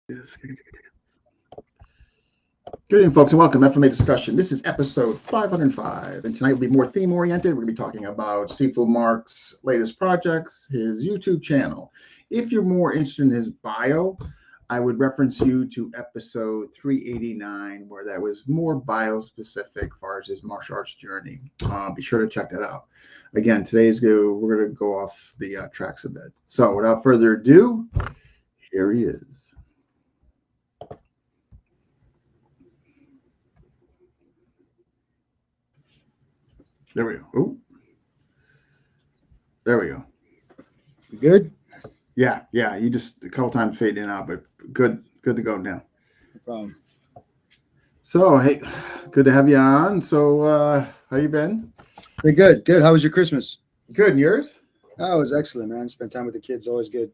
Yes. Good evening, folks, and welcome to FMA Discussion. This is episode 505, and tonight will be more theme-oriented. We're going to be talking about Seafood Mark's latest projects, his YouTube channel. If you're more interested in his bio, I would reference you to episode 389, where that was more bio-specific as far as his martial arts journey. Be sure to check that out. Again, we're going to go off the tracks a bit. So without further ado, here he is. There we go. Ooh. There we go. You good? Yeah. You just a couple times fade in and out, but good to go now. No problem. So hey, good to have you on. So how you been? Hey, good. How was your Christmas? Good. And yours? Oh, it was excellent, man. Spend time with the kids, always good.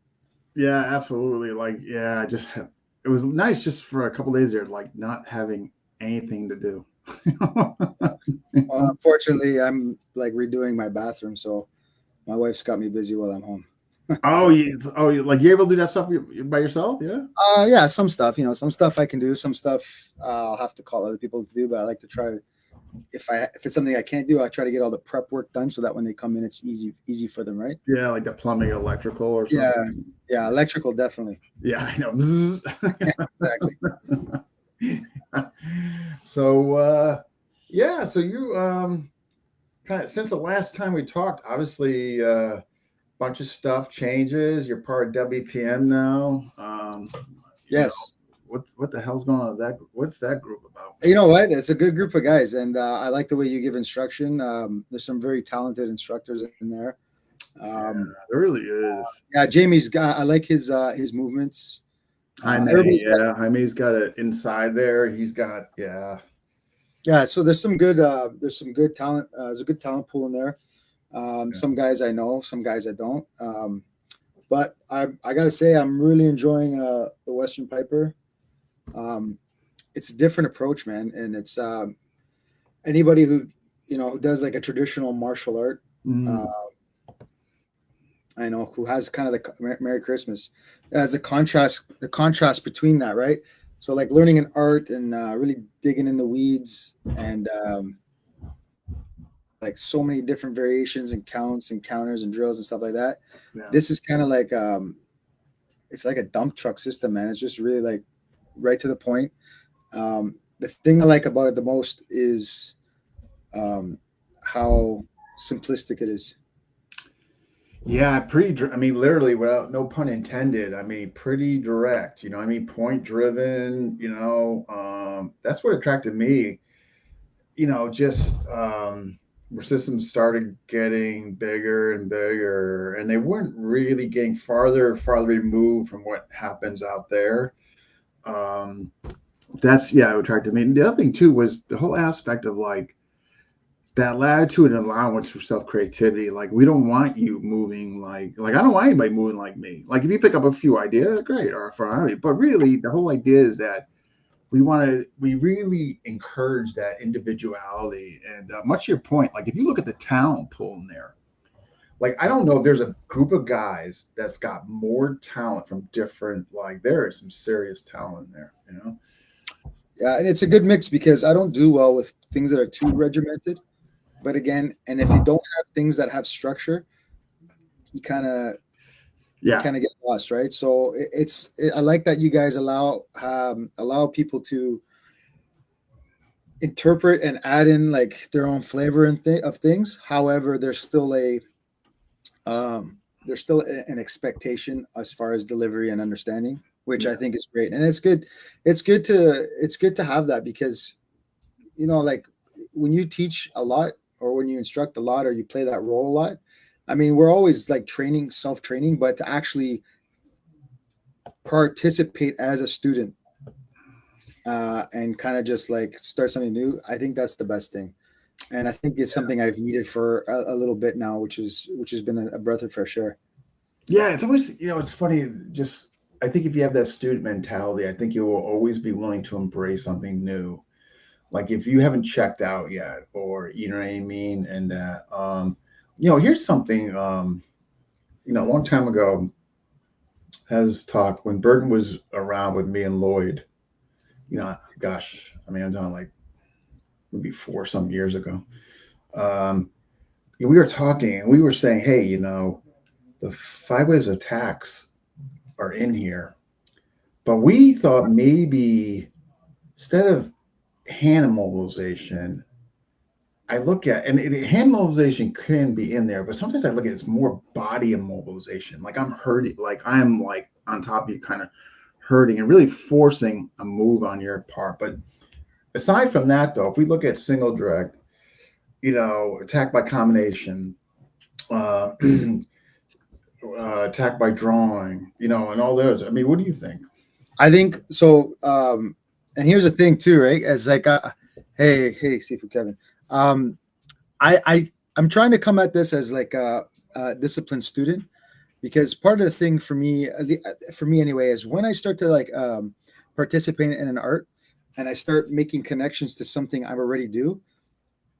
Yeah, absolutely. It was nice just for a couple days there, like not having anything to do. Unfortunately, I'm like redoing my bathroom, so my wife's got me busy while I'm home. Like you're able to do that stuff by yourself? Yeah. Yeah, some stuff, some stuff I can do, some stuff I'll have to call other people to do, but I like to try. If it's something I can't do, I try to get all the prep work done so that when they come in, it's easy for them, right? Yeah, like the plumbing, electrical, or something. Yeah, electrical definitely. Yeah, I know. Exactly. So so you kind of since the last time we talked, obviously bunch of stuff changes. You're part of WPM now. Yes. What the hell's going on with that? What's that group about? You know what? It's a good group of guys, and I like the way you give instruction. There's some very talented instructors in there. There really is. Yeah, Jamie's got. I like his movements. Jaime's got it inside there. He's got Yeah, so there's some good talent. There's a good talent pool in there. Some guys I know, some guys I don't. But I gotta say, I'm really enjoying the Western Piper. It's a different approach, man, and it's anybody who does like a traditional martial art. I know who has kind of the Merry Christmas as the contrast between that, right? So like learning an art and really digging in the weeds and like so many different variations and counts and counters and drills and stuff like that. Yeah. This is kind of like it's like a dump truck system, man. It's just really like right to the point. The thing I like about it the most is how simplistic it is. Yeah, literally, without no pun intended. Pretty direct. Point driven. That's what attracted me. Where systems started getting bigger and bigger, and they weren't really getting farther removed from what happens out there. That's what attracted me. And the other thing too was the whole aspect of like that latitude and allowance for self-creativity. Like we don't want you moving like I don't want anybody moving like me. Like if you pick up a few ideas, great, or but really the whole idea is that we really encourage that individuality. And much to your point, like if you look at the talent pool in there, like I don't know if there's a group of guys that's got more talent from different, like there is some serious talent there, Yeah, and it's a good mix because I don't do well with things that are too regimented. But again, and if you don't have things that have structure, you kind of get lost, right? So I like that you guys allow people to interpret and add in like their own flavor of things. However, there's still an expectation as far as delivery and understanding, which I think is great. And it's good to have that because like when you teach a lot or when you instruct a lot or you play that role a lot, we're always like self-training, but to actually participate as a student and kind of just like start something new, I think that's the best thing. And I think it's something I've needed for a little bit now, which has been a breath of fresh air. Yeah, it's always, it's funny. Just, I think if you have that student mentality, I think you will always be willing to embrace something new. Like if you haven't checked out yet, or you know what I mean, and that, here's something. A long time ago, has talked when Burton was around with me and Lloyd. You know, gosh, I mean, I'm talking like maybe four some years ago. Um, we were talking and we were saying, hey, you know, the five ways of tax are in here, but we thought maybe instead of hand immobilization, I look at and hand mobilization can be in there, but sometimes I look at it's more body immobilization. Like I'm hurting, like I'm like on top of you, kind of hurting and really forcing a move on your part. But aside from that, though, if we look at single direct, you know, attack by combination, uh, attack by drawing, you know, and all those. I mean, what do you think? I think so. And here's the thing too, right? As like, hey, Seafood Kevin. Um, I'm trying to come at this as like a disciplined student, because part of the thing for me anyway, is when I start to like participate in an art and I start making connections to something I already do.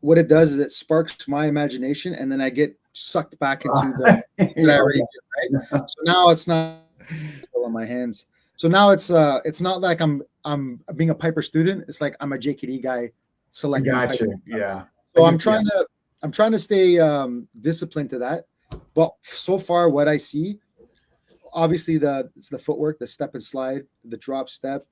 What it does is it sparks my imagination, and then I get sucked back into the that I already did, right? So now it's not still in my hands. So now it's not like I'm being a Piper student. It's like I'm a JKD guy selecting Gotcha. Piper. Yeah. So I'm trying to stay disciplined to that. But so far, what I see, obviously it's the footwork, the step and slide, the drop step.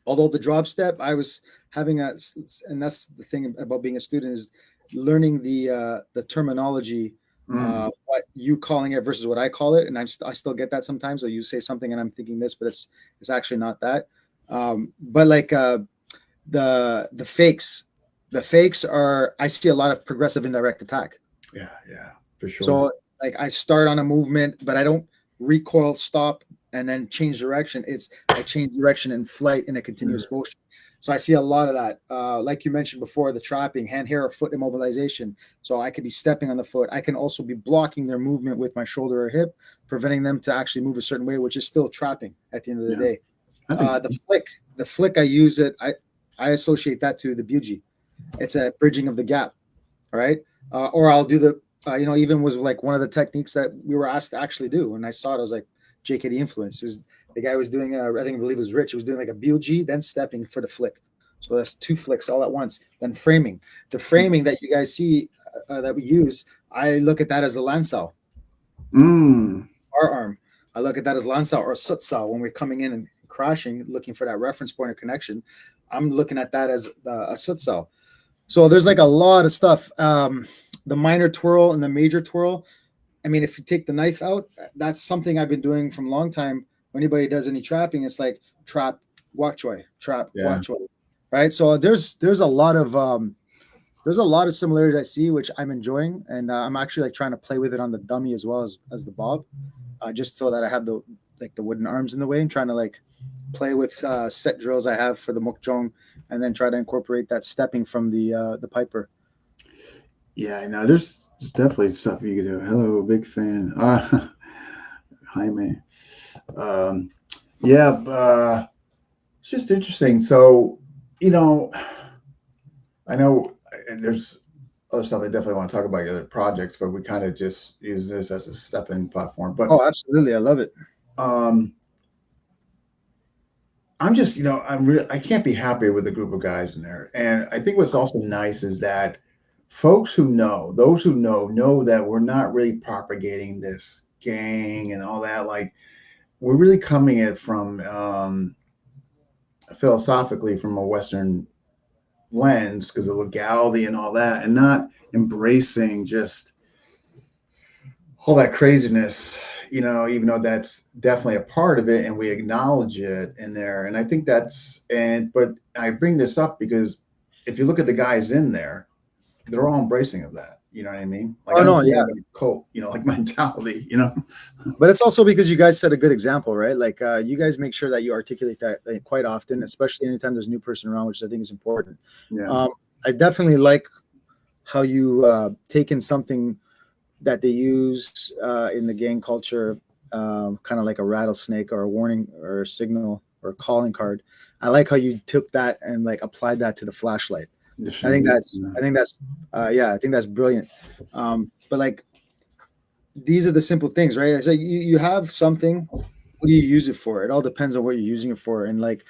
Although the drop step, I was having and that's the thing about being a student, is learning the terminology of what you calling it versus what I call it, and I still get that sometimes. So you say something and I'm thinking this, but it's actually not that. But like the fakes, are, I see a lot of progressive indirect attack. Yeah, for sure. So like I start on a movement, but I don't recoil, stop, and then change direction. I change direction and flight in a continuous motion. So I see a lot of that. Like you mentioned before, the trapping, hand, hair, or foot immobilization. So I could be stepping on the foot. I can also be blocking their movement with my shoulder or hip, preventing them to actually move a certain way, which is still trapping at the end of the day. The flick, I use it. I associate that to the bugee. It's a bridging of the gap. All right. Or I'll do even was like one of the techniques that we were asked to actually do. When I saw it, I was like, JKD influence. It was the guy was doing, I believe it was Rich. He was doing like a bugee, then stepping for the flick. So that's two flicks all at once. Then framing. The framing that you guys see that we use, I look at that as a lansau. Our arm. I look at that as lansau or sutsau when we're coming in and crashing, looking for that reference point of connection. I'm looking at that as a sutsau. So there's like a lot of stuff. The minor twirl and the major twirl. I mean, if you take the knife out, that's something I've been doing from a long time. When anybody does any trapping, it's like trap, wok choy, trap, wok choy, right? So there's a lot of similarities I see, which I'm enjoying, and I'm actually like trying to play with it on the dummy as well as the bob, just so that I have the wooden arms in the way, and trying to like play with set drills I have for the mukjong, and then try to incorporate that stepping from the Piper. Yeah, no, there's definitely stuff you can do. Hello, big fan. Hi, man. It's just interesting. So, you know, I know, and there's other stuff I definitely want to talk about, other projects, but we kind of just use this as a stepping platform. But absolutely, I love it. I'm just, I can't be happy with the group of guys in there. And I think what's also nice is that those who know that we're not really propagating this gang and all that. Like, we're really coming at it from philosophically from a Western lens because of legality and all that, and not embracing just all that craziness, even though that's definitely a part of it and we acknowledge it in there. And I think but I bring this up because if you look at the guys in there, they're all embracing of that. You know what I mean? Like, cult, like mentality, But it's also because you guys set a good example, right? Like you guys make sure that you articulate that quite often, especially anytime there's a new person around, which I think is important. Yeah. I definitely like how you taken something that they use in the gang culture, kind of like a rattlesnake or a warning or a signal or a calling card. I like how you took that and like applied that to the flashlight. I think that's brilliant. But like, these are the simple things, right? It's like you have something what do you use it for? It all depends on what you're using it for. And like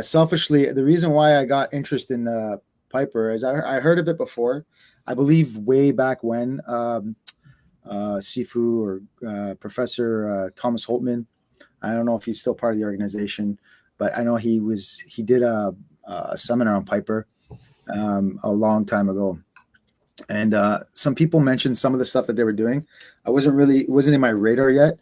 selfishly, the reason why I got interest in Piper is I heard of it before. I believe way back when Sifu or Professor Thomas Holtman. I don't know if he's still part of the organization, but I know he did a seminar on Piper a long time ago. And some people mentioned some of the stuff that they were doing. It wasn't in my radar yet.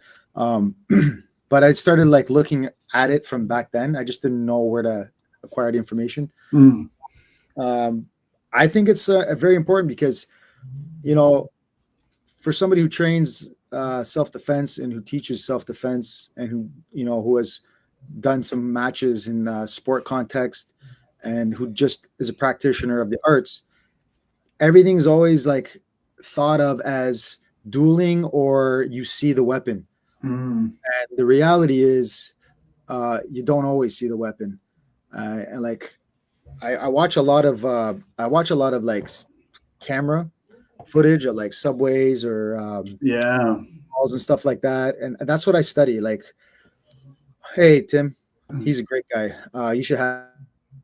But I started like looking at it from back then. I just didn't know where to acquire the information. I think it's very important because, you know, for somebody who trains self-defense and who teaches self-defense and who has done some matches in sport context and who just is a practitioner of the arts, everything's always like thought of as dueling or you see the weapon. And the reality is you don't always see the weapon. And like I watch a lot of like camera footage of like subways or malls and stuff like that, and that's what I study. Like, hey Tim, he's a great guy. You should have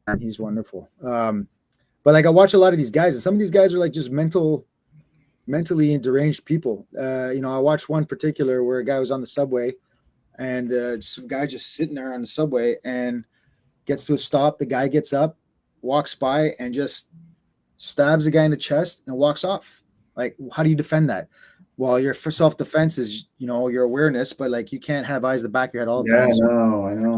him. He's wonderful. But like I watch a lot of these guys, and some of these guys are like just mentally deranged people. I watched one particular where a guy was on the subway, and some guy just sitting there on the subway and gets to a stop. The guy gets up, walks by, and just stabs the guy in the chest and walks off. Like, how do you defend that? Well, your self-defense is, your awareness, but like you can't have eyes in the back of your head all the time. I know.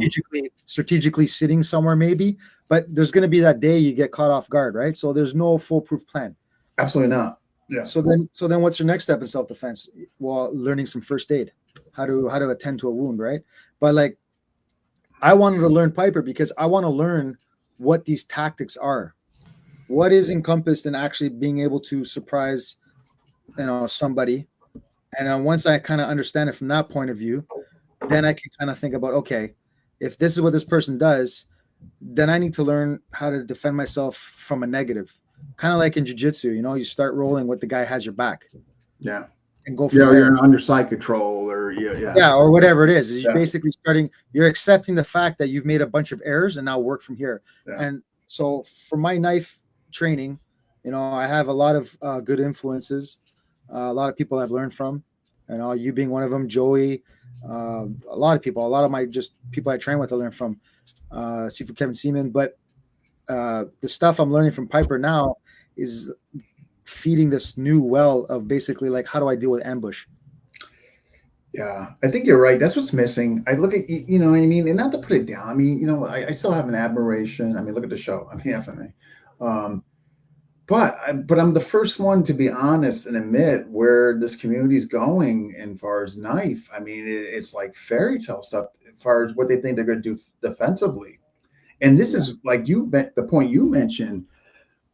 Strategically sitting somewhere maybe, but there's going to be that day you get caught off guard, right? So there's no foolproof plan. Absolutely not. Yeah. So then what's your next step in self-defense? Well, learning some first aid, how to attend to a wound, right? But like, I wanted to learn Piper because I want to learn what these tactics are. What is encompassed in actually being able to surprise, somebody. And then once I kind of understand it from that point of view, then I can kind of think about, okay, if this is what this person does, then I need to learn how to defend myself from a negative. Kind of like in jiu-jitsu, you start rolling what the guy has your back. Yeah. And go from there. You're under side control or or whatever it is. You're basically you're accepting the fact that you've made a bunch of errors and now work from here. Yeah. And so for my knife training, I have a lot of good influences, a lot of people I've learned from, you being one of them, Joey, a lot of my just people I train with I learn from, Sifu Kevin Seaman. But the stuff I'm learning from Piper now is feeding this new well of basically like, how do I deal with ambush? Yeah, I think you're right. That's what's missing. I look at, what I mean, and not to put it down. I mean, I still have an admiration. I mean, look at the show. I'm FMA. But I'm the first one to be honest and admit where this community is going as far as knife. I mean, it's like fairy tale stuff as far as what they think they're going to do defensively. And this is like the point you mentioned,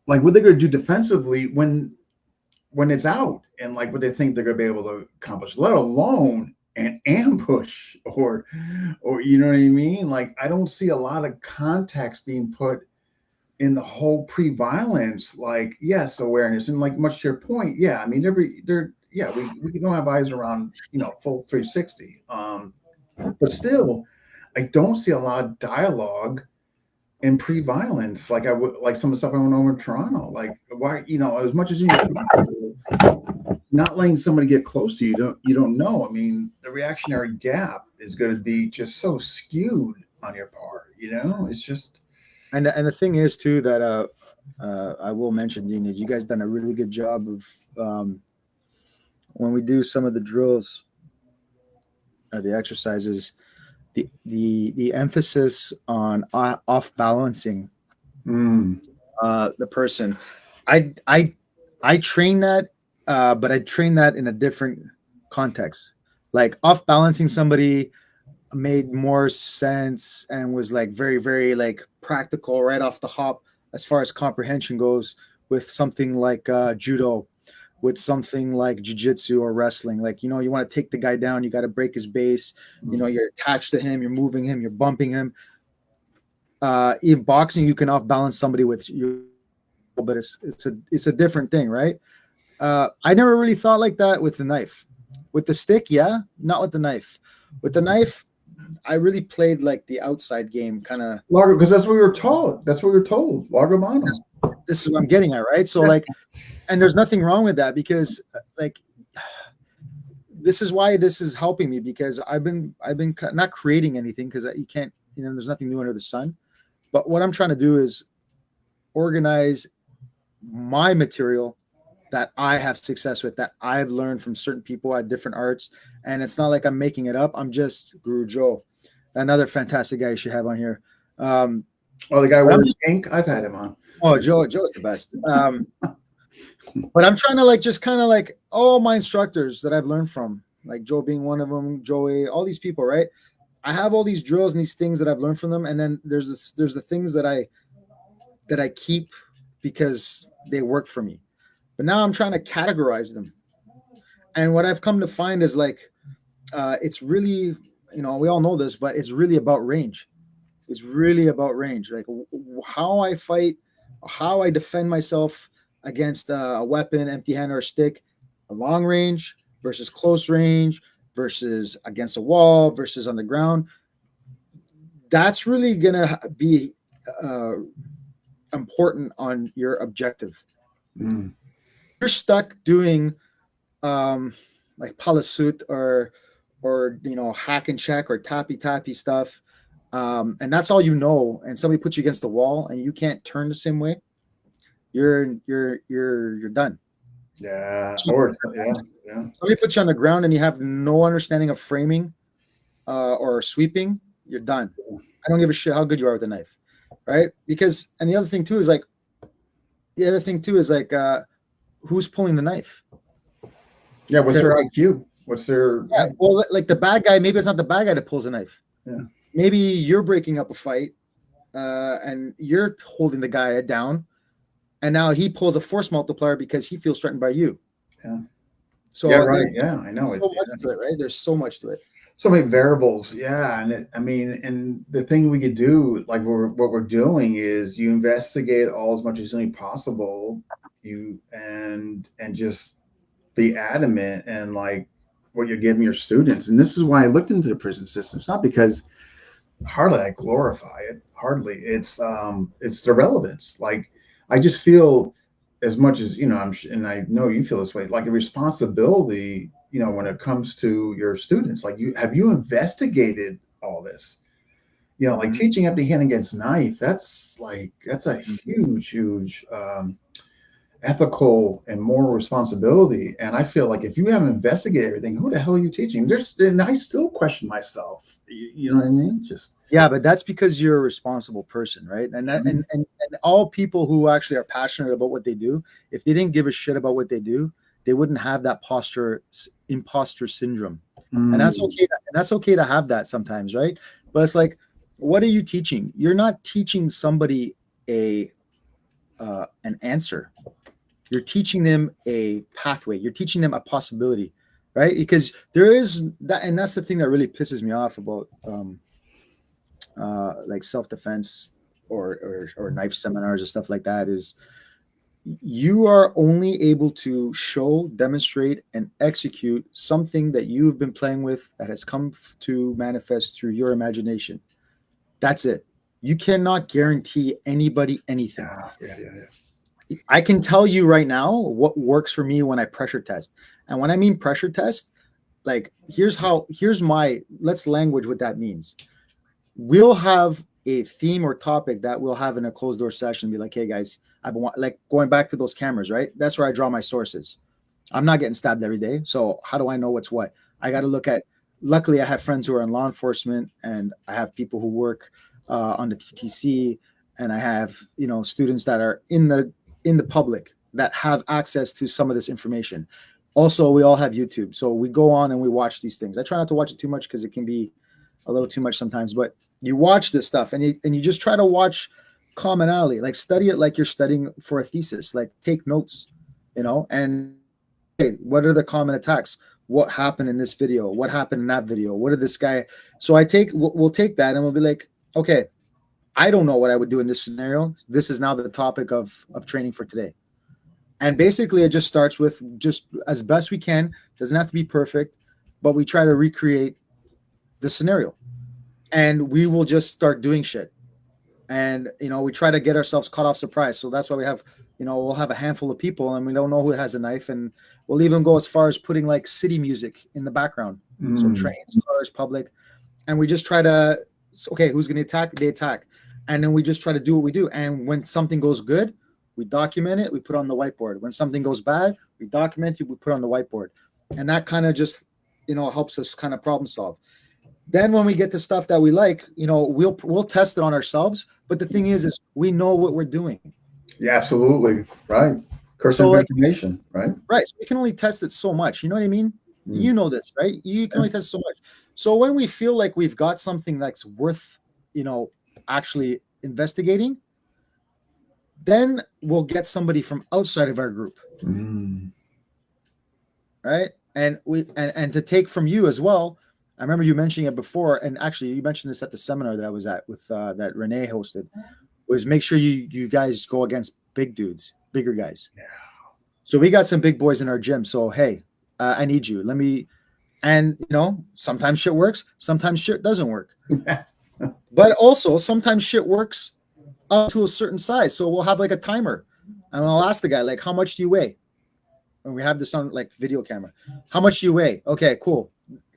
like what they're going to do defensively when it's out, and like what they think they're going to be able to accomplish, let alone an ambush or you know what I mean? Like, I don't see a lot of context being put in the whole pre-violence, like, yes, awareness, and like much to your point, I mean, we don't have eyes around, full 360, but still, I don't see a lot of dialogue in pre-violence, like I would, like some of the stuff I went over in Toronto, like why, as much as you not letting somebody get close to you, you don't know. I mean, the reactionary gap is going to be just so skewed on your part, it's just. And the thing is too that I will mention, Dean, that you guys done a really good job of when we do some of the drills, the exercises, the emphasis on off balancing the person. I train that, but I train that in a different context. Like off balancing somebody made more sense and was like very, very like practical right off the hop as far as comprehension goes with something like judo, with something like jiu-jitsu or wrestling. Like, you want to take the guy down, you got to break his base, you're attached to him, you're moving him, you're bumping him. In boxing, you can off balance somebody with you, but it's a different thing, right? I never really thought like that with the knife. With the stick, not with the knife. With the knife, I really played like the outside game, kind of. Largo, because that's what we were taught. That's what we were told. Largo Mano. This is what I'm getting at, right? So like, and there's nothing wrong with that, because like, this is why this is helping me, because I've been not creating anything, because you can't, there's nothing new under the sun. But what I'm trying to do is organize my material that I have success with, that I've learned from certain people at different arts. And it's not like I'm making it up. I'm just Guru Joe, another fantastic guy you should have on here. The guy wearing ink, I've had him on. Oh, Joe's the best. But I'm trying to like, just kind of like all my instructors that I've learned from, like Joe being one of them, Joey, all these people, right? I have all these drills and these things that I've learned from them. And then there's the things that I keep because they work for me. But now I'm trying to categorize them. And what I've come to find is like, it's really, we all know this, but it's really about range. It's really about range. Like how I fight, how I defend myself against a weapon, empty hand or a stick, a long range versus close range versus against a wall versus on the ground. That's really going to be important on your objective. You're stuck doing like palasut or hack and check or tappy stuff, and that's all and somebody puts you against the wall and you can't turn the same way, you're done. Yeah. Somebody puts you on the ground and you have no understanding of framing or sweeping, you're done. I don't give a shit how good you are with a knife, right? Because, and the other thing too is like who's pulling the knife? Yeah, what's their IQ? What's their well, like the bad guy, maybe it's not the bad guy that pulls a knife. Yeah. Maybe you're breaking up a fight and you're holding the guy down, and now he pulls a force multiplier because he feels threatened by you. Yeah. So right. Yeah, I know. So much to it, right? There's so much to it. So many variables. Yeah. And the thing we could do, like what we're doing is you investigate all as much as possible, and just be adamant and like what you're giving your students. And this is why I looked into the prison system. It's not because hardly I glorify it. Hardly. It's the relevance. Like I just feel as much as, and I know you feel this way, like a responsibility, when it comes to your students. Like have you investigated all this? Like teaching empty hand against knife, that's a huge ethical and moral responsibility. And I feel like if you haven't investigated everything, who the hell are you teaching? And I still question myself. You know what I mean? But that's because you're a responsible person, right? And that, and all people who actually are passionate about what they do, if they didn't give a shit about what they do, they wouldn't have that imposter syndrome. And that's okay. And that's okay to have that sometimes, right? But it's like, what are you teaching? You're not teaching somebody an answer. You're teaching them a pathway. You're teaching them a possibility, right? Because there is that, and that's the thing that really pisses me off about like self-defense or knife seminars and stuff like that, is you are only able to show, demonstrate, and execute something that you've been playing with that has come to manifest through your imagination. That's it. You cannot guarantee anybody anything. Yeah. I can tell you right now what works for me when I pressure test. And when I mean pressure test, like let's language what that means. We'll have a theme or topic that we'll have in a closed door session, be like, hey guys, I've been like going back to those cameras, right? That's where I draw my sources. I'm not getting stabbed every day. So how do I know what's what? I got to look at, luckily I have friends who are in law enforcement, and I have people who work on the TTC, and I have, students that are in the public that have access to some of this information. Also, we all have YouTube. So we go on and we watch these things. I try not to watch it too much because it can be a little too much sometimes, but you watch this stuff and you just try to watch commonality, like study it like you're studying for a thesis, like take notes, and hey, what are the common attacks? What happened in this video? What happened in that video? What did this guy? So we'll take that and we'll be like, okay, I don't know what I would do in this scenario. This is now the topic of training for today. And basically it just starts with just as best we can. Doesn't have to be perfect, but we try to recreate the scenario. and we will just start doing shit. And we try to get ourselves caught off surprise. So that's why we have, we'll have a handful of people, and we don't know who has a knife, and we'll even go as far as putting like city music in the background. So trains, cars, public, and we just try to, okay, who's going to attack? They attack, and then we just try to do what we do. And when something goes good, we document it, we put on the whiteboard. When something goes bad, we document it, we put on the whiteboard, and that kind of just helps us kind of problem solve. Then when we get the stuff that we like, we'll test it on ourselves. But the thing is we know what we're doing. Yeah, absolutely. Right. Cursive information, right? Right. So we can only test it so much. You know what I mean? You know this, right? You can only test so much. So when we feel like we've got something that's worth, actually investigating, then we'll get somebody from outside of our group. Right. And to take from you as well. I remember you mentioning it before, and actually you mentioned this at the seminar that I was at with that Renee hosted, was make sure you guys go against big dudes, bigger guys. Yeah. So we got some big boys in our gym. So, hey, I need you. Let me, and sometimes shit works, sometimes shit doesn't work. But also sometimes shit works up to a certain size. So we'll have like a timer, and I'll ask the guy, like, how much do you weigh? And we have this on like video camera. How much do you weigh? Okay, cool.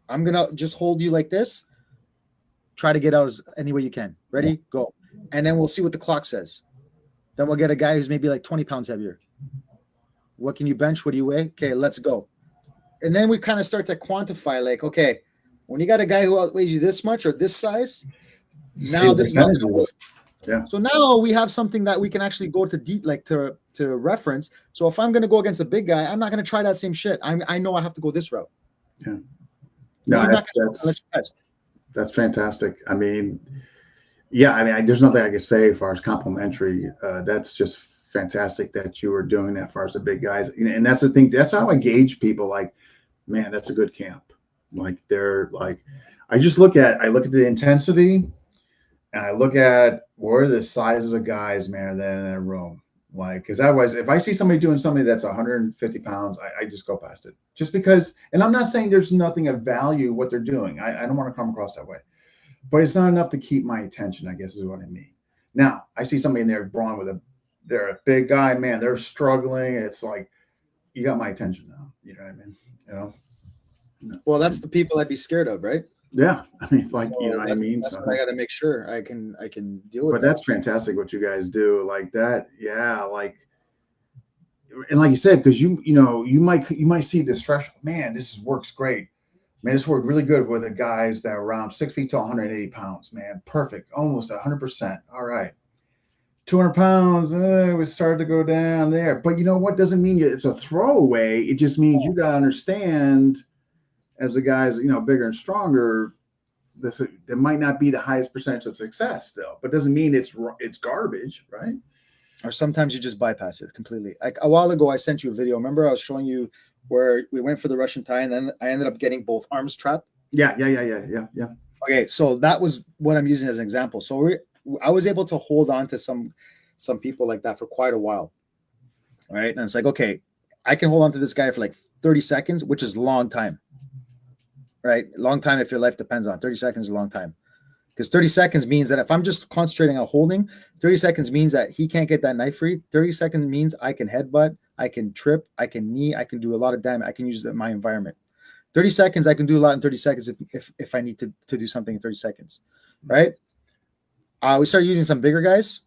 I'm going to just hold you like this. Try to get out any way you can. Ready? Go. And then we'll see what the clock says. Then we'll get a guy who's maybe like 20 pounds heavier. What can you bench? What do you weigh? Okay, let's go. And then we kind of start to quantify, like, okay, when you got a guy who outweighs you this much or this size, now this is. Yeah. So now we have something that we can actually go to to reference. So if I'm going to go against a big guy, I'm not going to try that same shit. I know I have to go this route. Yeah. No, that's fantastic. I mean, there's nothing I can say as far as complimentary. That's just fantastic that you were doing that as far as the big guys. And that's the thing. That's how I gauge people. Like, man, that's a good camp. Like they're like, I look at the intensity, and I look at where the size of the guys, man, that in a room. Like, because otherwise, if I see somebody doing something that's 150 pounds, I just go past it. Just because, and I'm not saying there's nothing of value what they're doing. I don't want to come across that way. But it's not enough to keep my attention, I guess is what I mean. Now, I see somebody in there brawn they're a big guy, man, they're struggling. It's like, you got my attention now. You know what I mean? Well, that's the people I'd be scared of, right? Yeah, I mean, like, you know what I mean? That's what I got to make sure I can deal with. But that's fantastic what you guys do, like that. Yeah, like, and like you said, because you might see this threshold. Man, this works great. Man, this worked really good with the guys that are around 6 feet to 180 pounds. Man, perfect, almost 100%. All right, 200 pounds, we started to go down there. But you know what? Doesn't mean it's a throwaway. It just means you got to understand. As the guys, bigger and stronger, there might not be the highest percentage of success still, but doesn't mean it's garbage, right? Or sometimes you just bypass it completely. Like a while ago, I sent you a video. Remember, I was showing you where we went for the Russian tie, and then I ended up getting both arms trapped. Yeah. Okay, so that was what I'm using as an example. So I was able to hold on to some people like that for quite a while, right? And it's like, okay, I can hold on to this guy for like 30 seconds, which is a long time. Right? Long time if your life depends on it. 30 seconds is a long time. Because 30 seconds means that if I'm just concentrating on holding, 30 seconds means that he can't get that knife free. 30 seconds means I can headbutt, I can trip, I can knee, I can do a lot of damage. I can use my environment. 30 seconds, I can do a lot in 30 seconds if I need to do something in 30 seconds. Right? We started using some bigger guys.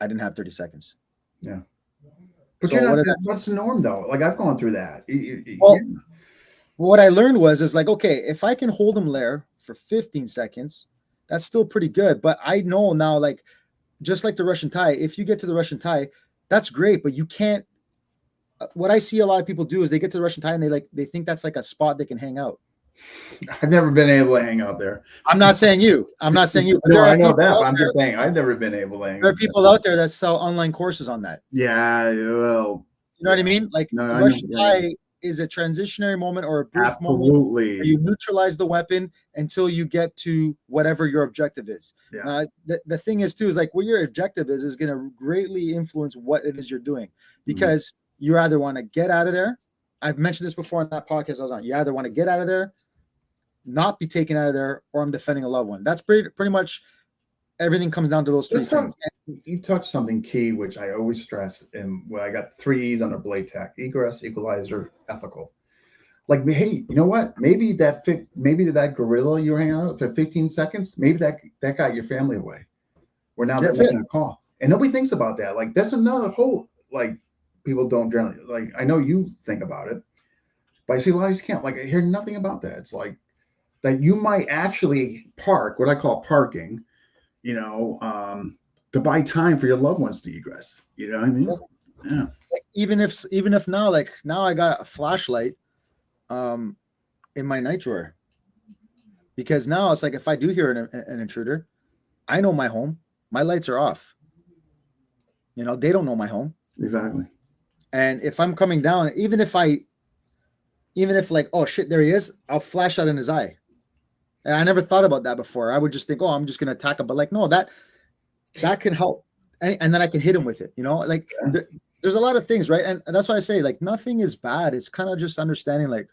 I didn't have 30 seconds. Yeah. But so what's the norm though? Like I've gone through that. What I learned is like, okay, if I can hold him there for 15 seconds, that's still pretty good. But I know now, like, just like the Russian tie, if you get to the Russian tie, that's great, but you can't. What I see a lot of people do is they get to the Russian tie and they think that's like a spot they can hang out. I've never been able to hang out there. I'm not saying you. No, I know that. But I'm just saying I've never been able to hang out. There are people out there that sell online courses on that. Yeah, well, you know what I mean? Like Russian tie is a transitionary moment or a brief moment where you neutralize the weapon until you get to whatever your objective is. Yeah. The thing is too is like what your objective is going to greatly influence what it is you're doing, because you either want to get out of there. I've mentioned this before on that podcast I was on. You either want to get out of there, not be taken out of there, or I'm defending a loved one. That's pretty much everything comes down to those three things. You touched something key, which I always stress, and when I got 3 E's under Blade Tech: egress, equalizer, ethical. Like, hey, you know what? Maybe that gorilla you were hanging out with for 15 seconds, maybe that got your family away. Where now they're making a call, and nobody thinks about that. Like, that's another whole, like, people don't generally, like, I know you think about it, but I see a lot of these can't. Like, I hear nothing about that. It's like that you might actually park, what I call parking, to buy time for your loved ones to egress. You know what I mean? Yeah. Even if now, like, now I got a flashlight in my night drawer, because now it's like, if I do hear an intruder, I know my home, my lights are off. They don't know my home. Exactly. And if I'm coming down, even if like, oh shit, there he is, I'll flash out in his eye. And I never thought about that before. I would just think, oh, I'm just gonna attack him. But like, no, that can help, and then I can hit him with it. Like, there's a lot of things, right? And that's why I say, like, nothing is bad. It's kind of just understanding, like,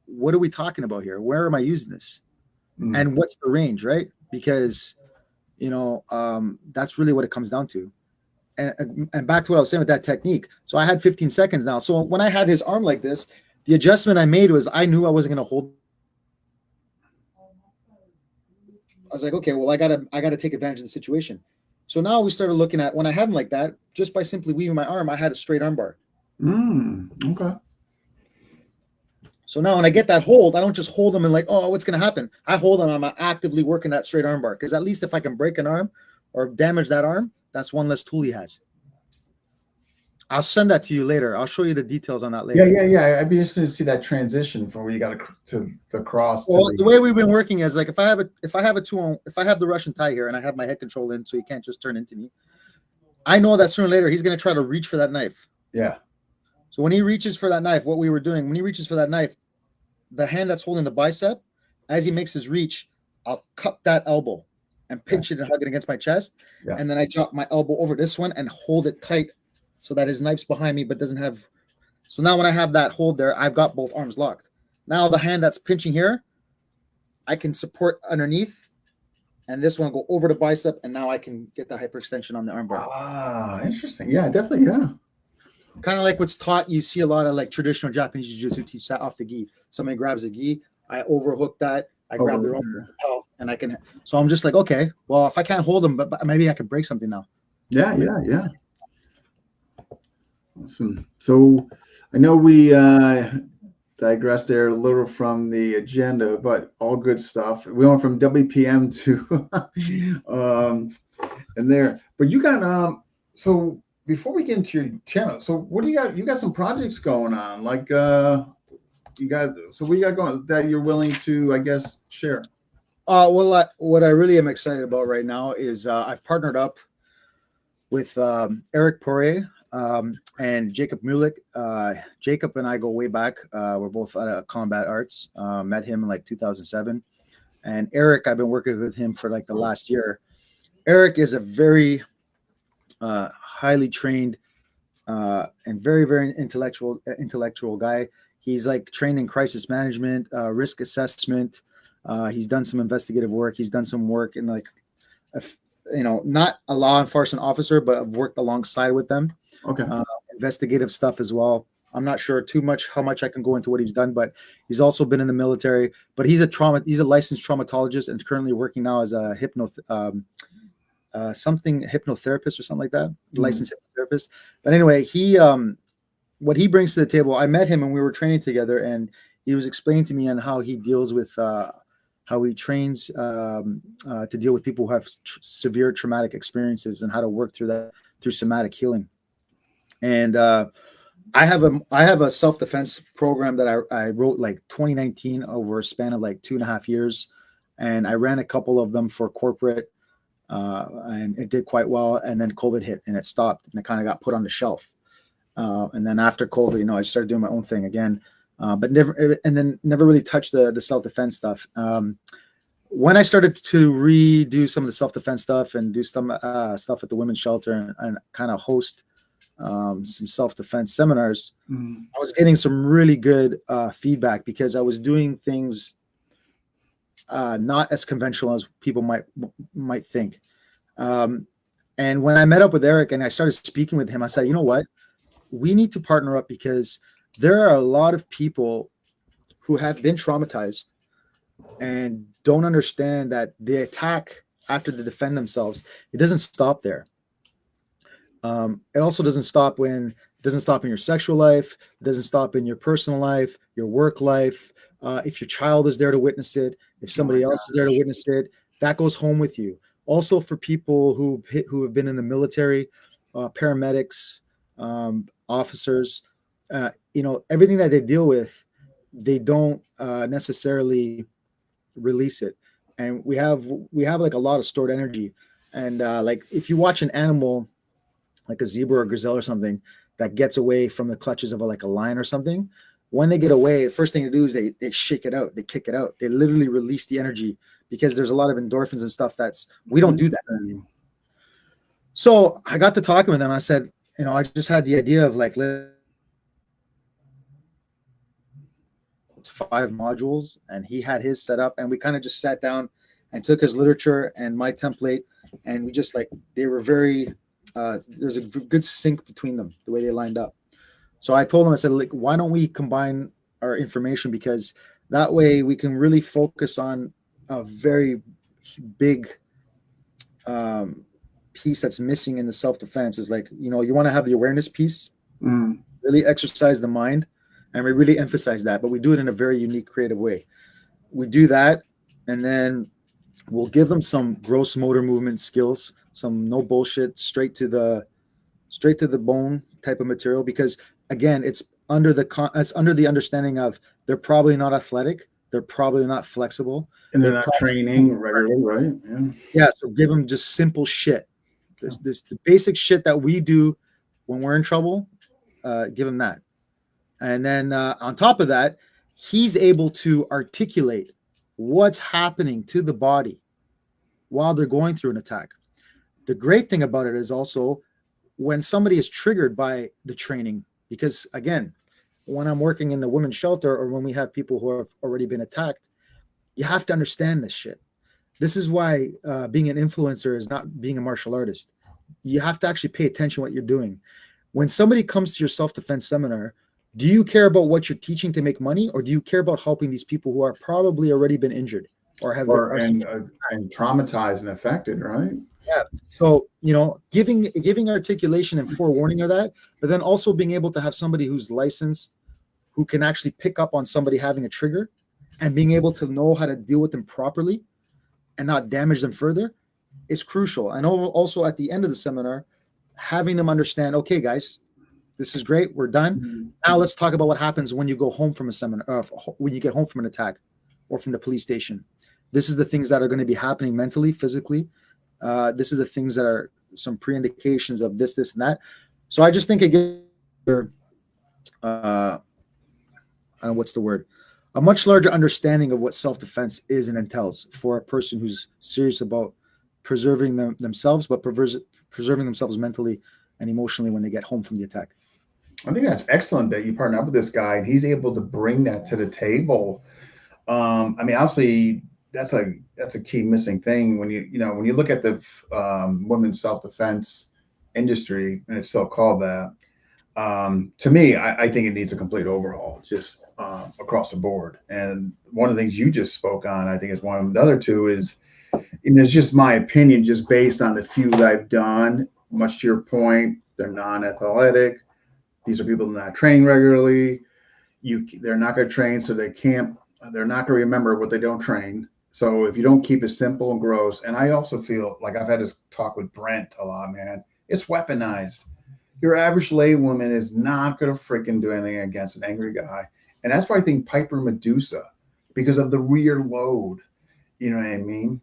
what are we talking about here? Where am I using this? And what's the range, right? Because that's really what it comes down to. And back to what I was saying with that technique. So I had 15 seconds now. So when I had his arm like this, the adjustment I made was, I knew I wasn't going to hold. I was like, okay, well, I gotta take advantage of the situation. So now we started looking at, when I had him like that, just by simply weaving my arm, I had a straight arm bar. Okay. So now when I get that hold, I don't just hold them and like, oh, what's going to happen? I hold them. I'm actively working that straight arm bar, because at least if I can break an arm or damage that arm, that's one less tool he has. I'll send that to you later. I'll show you the details on that later. Yeah. I'd be interested to see that transition from where you got to the cross. Well, the way we've been working is, like, if I have the Russian tie here and I have my head control in, so he can't just turn into me, I know that sooner or later he's going to try to reach for that knife. Yeah. So when he reaches for that knife, what we were doing, when he reaches for that knife, the hand that's holding the bicep, as he makes his reach, I'll cup that elbow and pinch it and hug it against my chest. Yeah. And then I drop my elbow over this one and hold it tight so that his knife's behind me, but doesn't have. So now when I have that hold there, I've got both arms locked. Now the hand that's pinching here, I can support underneath, and this one go over the bicep, and now I can get the hyperextension on the armbar. Ah, interesting. Yeah, definitely. Yeah. Kind of like what's taught. You see a lot of, like, traditional Japanese jiu-jitsu teach off the gi. Somebody grabs a gi, I overhook that, I grab their own belt, and I can. So I'm just like, okay, well, if I can't hold them, but maybe I can break something now. Yeah. Awesome. So I know we digressed there a little from the agenda, but all good stuff. We went from WPM to and there. But you got so before we get into your channel, so what do you got? You got some projects going on, like you got. So what you got going that you're willing to, I guess, share? Well, what I really am excited about right now is I've partnered up with Eric Poirier and Jacob Mulick. Jacob and I go way back. We're both out of Combat Arts. Met him in like 2007. And Eric, I've been working with him for like the last year. Eric is a very highly trained and very, very intellectual guy. He's like trained in crisis management, risk assessment. He's done some investigative work. He's done some work in, like, not a law enforcement officer, but I've worked alongside with them. Okay. Investigative stuff as well. I'm not sure how much I can go into what he's done, but he's also been in the military. But he's a licensed traumatologist and currently working now as a hypnotherapist or something like that, licensed hypnotherapist. But anyway, he what he brings to the table. I met him and we were training together, and he was explaining to me on how he deals with how he trains to deal with people who have severe traumatic experiences and how to work through that through somatic healing. And I have a self-defense program that I wrote like 2019 over a span of like 2.5 years, and I ran a couple of them for corporate, and it did quite well. And then COVID hit and it stopped, and it kind of got put on the shelf. And then after COVID, I started doing my own thing again, but never really touched the self-defense stuff. When I started to redo some of the self-defense stuff and do some stuff at the women's shelter and kind of host some self-defense seminars, I was getting some really good feedback because I was doing things not as conventional as people might think. And when I met up with Eric and I started speaking with him, I said, you know what? We need to partner up because there are a lot of people who have been traumatized and don't understand that the attack after they defend themselves, it doesn't stop there. It also doesn't stop in your sexual life. It doesn't stop in your personal life, your work life. If your child is there to witness it, if somebody else is there to witness it, that goes home with you. Also for people who have been in the military, paramedics, officers, everything that they deal with, they don't necessarily release it. And we have like a lot of stored energy. And like if you watch an animal like a zebra or gazelle or something that gets away from the clutches of a lion or something, when they get away, the first thing to do is they shake it out, they kick it out, they literally release the energy because there's a lot of endorphins and stuff we don't do that. So I got to talking with him. I said, I just had the idea of like, let's 5 modules, and he had his set up, and we kind of just sat down and took his literature and my template, and we just they were very there's a good sync between them, the way they lined up. So I told him, I said, why don't we combine our information, because that way we can really focus on a very big piece that's missing in the self-defense is you want to have the awareness piece, really exercise the mind, and we really emphasize that, but we do it in a very unique, creative way. We do that, and then we'll give them some gross motor movement skills, some no bullshit, straight to the bone type of material, because again, it's under the understanding of they're probably not athletic, they're probably not flexible, and they're not training regularly, right? Yeah. So give them just simple shit. This the basic shit that we do when we're in trouble. Give them that, and then on top of that, he's able to articulate what's happening to the body while they're going through an attack. The great thing about it is also when somebody is triggered by the training, because again, when I'm working in the women's shelter or when we have people who have already been attacked, you have to understand this shit. This is why being an influencer is not being a martial artist. You have to actually pay attention to what you're doing. When somebody comes to your self-defense seminar, do you care about what you're teaching to make money, or do you care about helping these people who are probably already been injured or have and traumatized and affected, right? Yeah. So, giving articulation and forewarning of that, but then also being able to have somebody who's licensed, who can actually pick up on somebody having a trigger and being able to know how to deal with them properly and not damage them further is crucial. And also at the end of the seminar, having them understand, okay, guys, this is great. We're done. Mm-hmm. Now let's talk about what happens when you go home from a seminar, when you get home from an attack or from the police station. This is the things that are going to be happening mentally, physically. This is the things that are some pre-indications of this, and that. So I just think it gives I don't know what's the word, a much larger understanding of what self-defense is and entails for a person who's serious about preserving themselves, but preserving themselves mentally and emotionally when they get home from the attack. I think that's excellent that you partner up with this guy and he's able to bring that to the table. Obviously that's a key missing thing when you look at the women's self-defense industry, and it's still called that. To me, I think it needs a complete overhaul, just across the board. And one of the things you just spoke on, I think, is one of the other two is, it's just my opinion, just based on the few that I've done. Much to your point, they're non-athletic. These are people not trained regularly. They're not going to train, so they're not going to remember what they don't train. So if you don't keep it simple and gross, and I also feel like I've had this talk with Brent a lot, man, it's weaponized. Your average lay woman is not going to freaking do anything against an angry guy. And that's why I think Piper Medusa, because of the rear load, you know what I mean?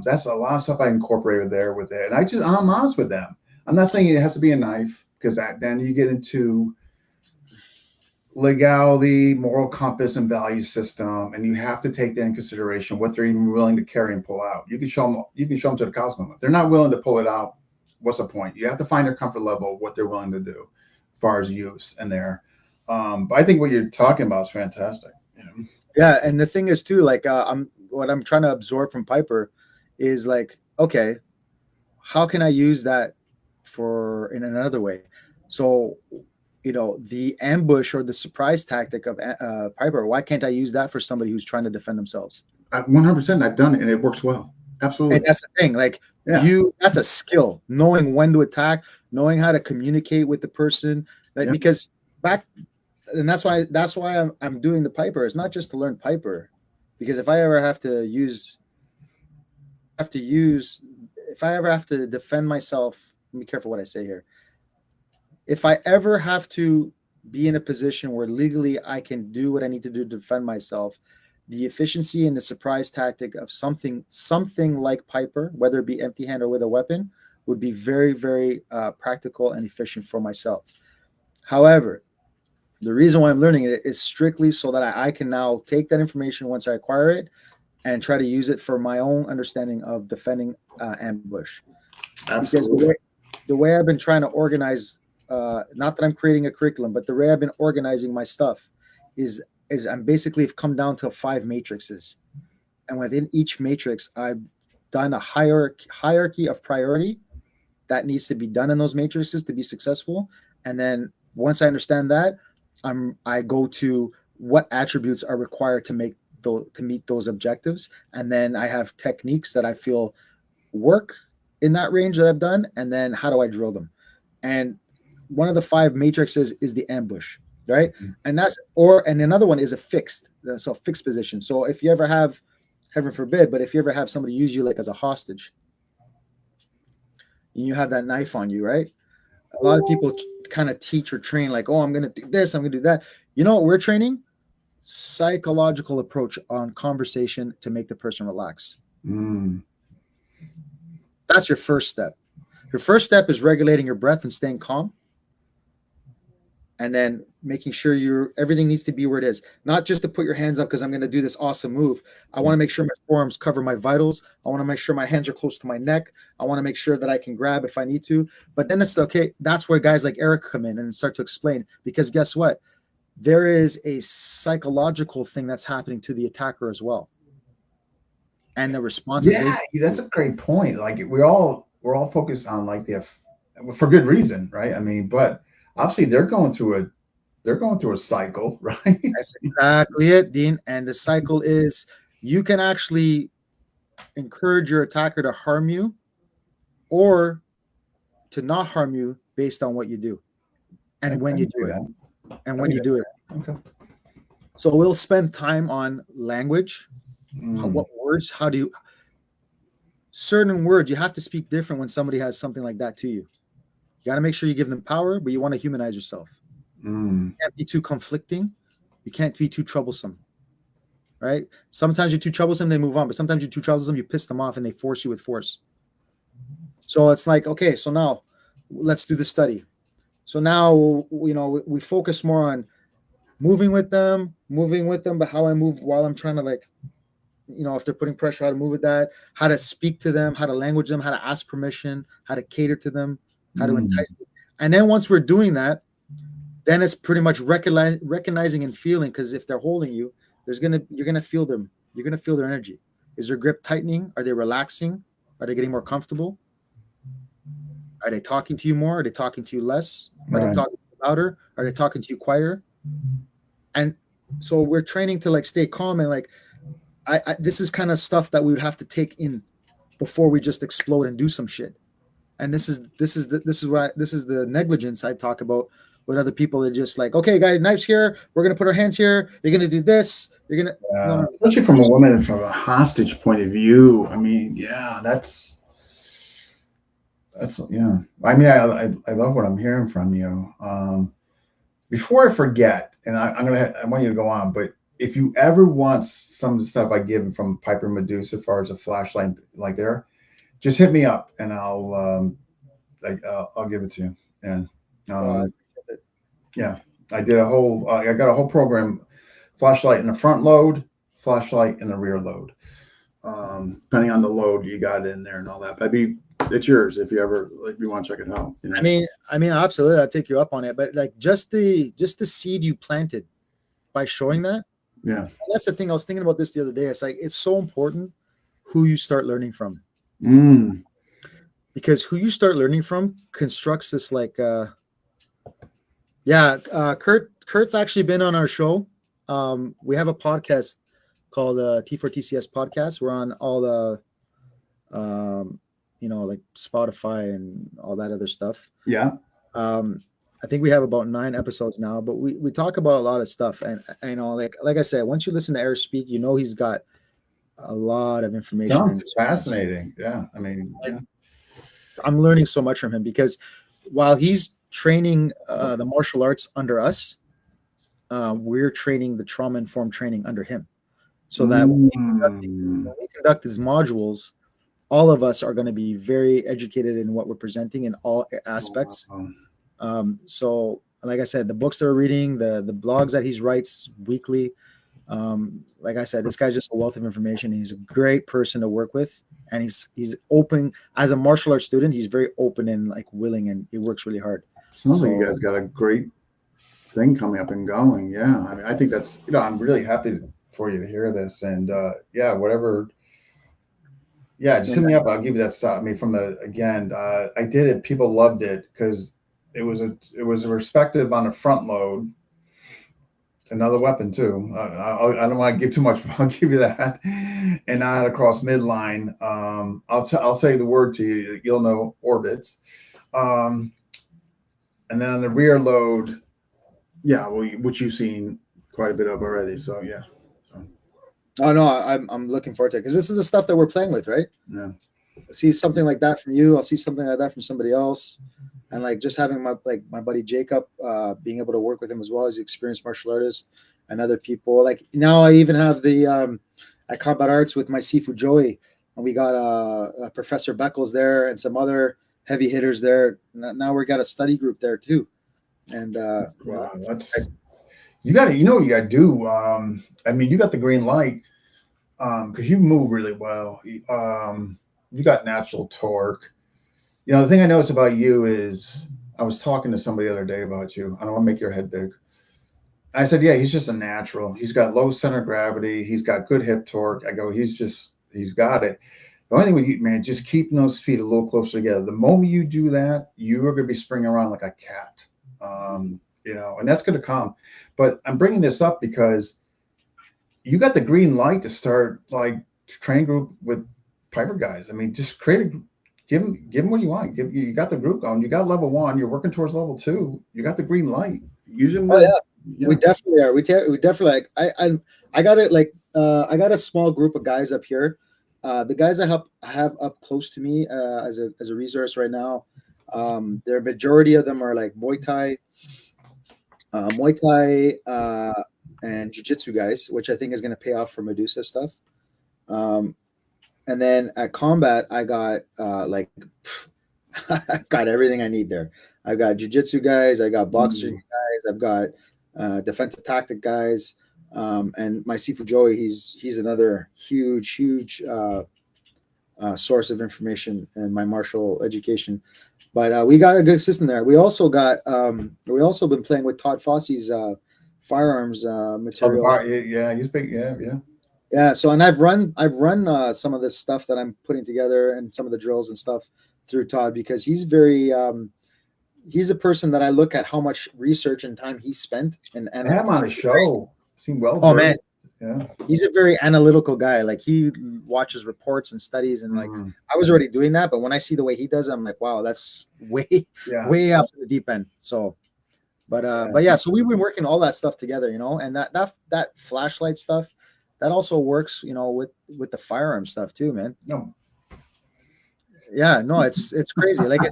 That's a lot of stuff I incorporated there with it. And I'm honest with them. I'm not saying it has to be a knife, because then you get into legality, moral compass, and value system, and you have to take that in consideration, what they're even willing to carry and pull out. You can show them to the Cosmo. If they're not willing to pull it out, what's the point? You have to find their comfort level, what they're willing to do as far as use and there. But I think what you're talking about is fantastic. Yeah, and the thing is too, what I'm trying to absorb from Piper is like, okay, how can I use that for in another way? So, the ambush or the surprise tactic of Piper, why can't I use that for somebody who's trying to defend themselves? 100%. I've done it and it works well. And Absolutely. that's the thing, like Yeah. that's a skill, knowing when to attack, knowing how to communicate with the person, like, Yeah. because back, and that's why I'm doing the Piper. It's not just to learn Piper, because if I ever have to if I ever have to defend myself, be careful what I say here. If I ever have to be in a position where legally I can do what I need to do to defend myself, the efficiency and the surprise tactic of something like Piper, whether it be empty hand or with a weapon, would be very, very practical and efficient for myself. However, the reason why I'm learning it is strictly so that I can now take that information once I acquire it and try to use it for my own understanding of defending ambush. Because Absolutely. the way I've been trying to organize, not that I'm creating a curriculum, but the way I've been organizing my stuff is I'm basically have come down to 5 matrices, and within each matrix, I've done a hierarchy of priority that needs to be done in those matrices to be successful. And then once I understand that, I go to what attributes are required to meet those objectives, and then I have techniques that I feel work in that range that I've done, and then how do I drill them? And one of the 5 matrices is the ambush, right? And another one is a fixed position. So if you ever have, heaven forbid, but if you ever have somebody use you like as a hostage, and you have that knife on you, right? A lot of people kind of teach or train like, oh, I'm going to do this, I'm going to do that. You know what we're training? Psychological approach on conversation to make the person relax. That's your first step. Your first step is regulating your breath and staying calm. And then making sure everything needs to be where it is. Not just to put your hands up because I'm going to do this awesome move. I want to make sure my forearms cover my vitals. I want to make sure my hands are close to my neck. I want to make sure that I can grab if I need to. But then it's okay. That's where guys like Eric come in and start to explain. Because guess what? There is a psychological thing that's happening to the attacker as well. And the responses. Yeah, that's a great point. Like we're all focused on like for good reason, right? I mean, but obviously they're going through a cycle, right? That's exactly it, Dean. And the cycle is you can actually encourage your attacker to harm you or to not harm you based on what you do and when you do it. And when you do it. Okay. So we'll spend time on language. What words? Certain words you have to speak different when somebody has something like that to you. You got to make sure you give them power, but you want to humanize yourself. You can't be too conflicting. You can't be too troublesome, right? Sometimes you're too troublesome, they move on. But sometimes you're too troublesome, you piss them off and they force you with force. So it's like, okay, so now let's do the study. So now, we focus more on moving with them, but how I move while I'm trying to if they're putting pressure, how to move with that, how to speak to them, how to language them, how to ask permission, how to cater to them, how to entice them. And then once we're doing that, then it's pretty much recognizing and feeling, because if they're holding you, you're gonna feel them. You're gonna feel their energy. Is their grip tightening? Are they relaxing? Are they getting more comfortable? Are they talking to you more? Are they talking to you less? Are they talking louder? Are they talking to you quieter? And so we're training to stay calm and this is kind of stuff that we would have to take in before we just explode and do some shit. And this is the negligence I talk about with other people. They're just like, okay, guys, knives here. We're gonna put our hands here. You're gonna do this. You're gonna no. Especially from a woman, from a hostage point of view. I mean, yeah, that's yeah. I mean, I love what I'm hearing from you. Before I forget, and I want you to go on, but if you ever want some of the stuff I give from Piper Medusa, as far as a flashlight like there, just hit me up and I'll give it to you. And yeah, I did I got a whole program: flashlight in the front load, flashlight in the rear load. Depending on the load you got in there and all that. It's yours if you ever you want to check it out. You know? I mean, absolutely, I'll take you up on it. But just the seed you planted by showing that, Yeah. And that's the thing. I was thinking about this the other day. It's like it's so important who you start learning from, Mm. because who you start learning from constructs this like yeah, Kurt's actually been on our show. We have a podcast called T4TCS podcast. We're on all the like Spotify and all that other stuff. Yeah. I think we have about 9 episodes now, but we talk about a lot of stuff. And like I said, once you listen to Eric speak, he's got a lot of information. Sounds fascinating. Yeah. I mean, yeah. I'm learning so much from him, because while he's training the martial arts under us, we're training the trauma-informed training under him. So that when we conduct these modules, all of us are going to be very educated in what we're presenting in all aspects. So like I said, the books that we're reading, the blogs that he writes weekly, like I said, this guy's just a wealth of information. He's a great person to work with, and he's open as a martial arts student. He's very open and like willing, and he works really hard. Sounds like you guys got a great thing coming up and going. Yeah. I mean, I think that's, I'm really happy for you to hear this, and yeah, whatever. Yeah, just hit me up. I'll give you that stuff. I mean, I did it. People loved it because it was a respective on the front load. Another weapon too. I don't want to give too much, but I'll give you that. And not across midline. I'll say the word to you. You'll know orbits. And then on the rear load, yeah, which you've seen quite a bit of already. So yeah. Oh no, I'm looking forward to it, because this is the stuff that we're playing with, right? Yeah. I see something like that from you. I'll see something like that from somebody else, and like just having my buddy Jacob, being able to work with him as well as an experienced martial artist, and other people. Like now, I even have the at Combat Arts with my Sifu Joey, and we got Professor Beckles there and some other heavy hitters there. Now we got a study group there too, and wow, you got to, what you got to do. I mean, you got the green light because you move really well. You got natural torque. The thing I noticed about you is I was talking to somebody the other day about you. I don't want to make your head big. I said, yeah, he's just a natural. He's got low center of gravity. He's got good hip torque. I go, he's got it. The only thing with you, man, just keeping those feet a little closer together. The moment you do that, you are going to be springing around like a cat. And that's going to come. But I'm bringing this up because you got the green light to start like training group with Piper guys. I mean, just give them what you want. You got the group going. You got level 1. You're working towards level 2. You got the green light. Use them. Oh yeah, we definitely are. We definitely I got it. Like I got a small group of guys up here. The guys I have up close to me as a resource right now. Their majority of them are like Muay Thai and Jiu-Jitsu guys, which I think is going to pay off for Medusa stuff. And then at Combat, I got I've got everything I need there. I've got Jiu-Jitsu guys, I got boxing guys, I've got defensive tactic guys, and my Sifu Joey, he's another huge source of information in my martial education. But we got a good system there. We also been playing with Todd Fosse's firearms material. Oh, yeah, he's big. Yeah. Yeah. So, and I've run some of this stuff that I'm putting together and some of the drills and stuff through Todd, because he's very he's a person that I look at how much research and time he spent. And I have him on a show. Seemed well. Oh man. Yeah. He's a very analytical guy. Like he watches reports and studies, and like I was already doing that, but when I see the way he does it, I'm like, wow, that's way after the deep end. So, but yeah, so we've been working all that stuff together, and that flashlight stuff, that also works, with the firearm stuff too, man. No. Yeah, no, it's crazy. Like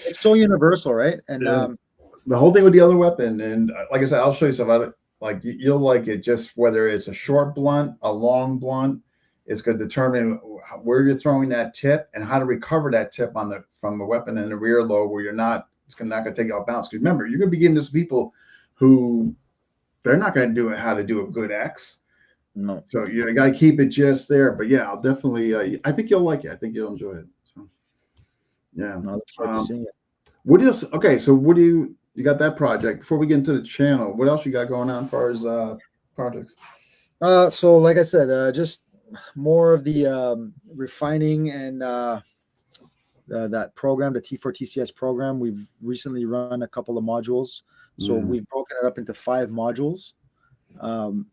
it's so universal, right? And the whole thing with the other weapon, and like I said, I'll show you some of it. Like you'll like it, just whether it's a short blunt, a long blunt, it's going to determine where you're throwing that tip and how to recover that tip from the weapon in the rear load, where it's not going to take you off balance. Because remember, you're going to be giving this to people who they're not going to do how to do a good X. No. So you got to keep it just there. But yeah, I'll definitely. I think you'll like it. I think you'll enjoy it. So yeah. I look forward to seeing it. What else? Okay, so what do you got that project? Before we get into the channel, what else you got going on as far as projects? So like I said, just more of the refining and that program, the T4 TCS program. We've recently run a couple of modules. So Mm. we've broken it up into 5 modules. Um,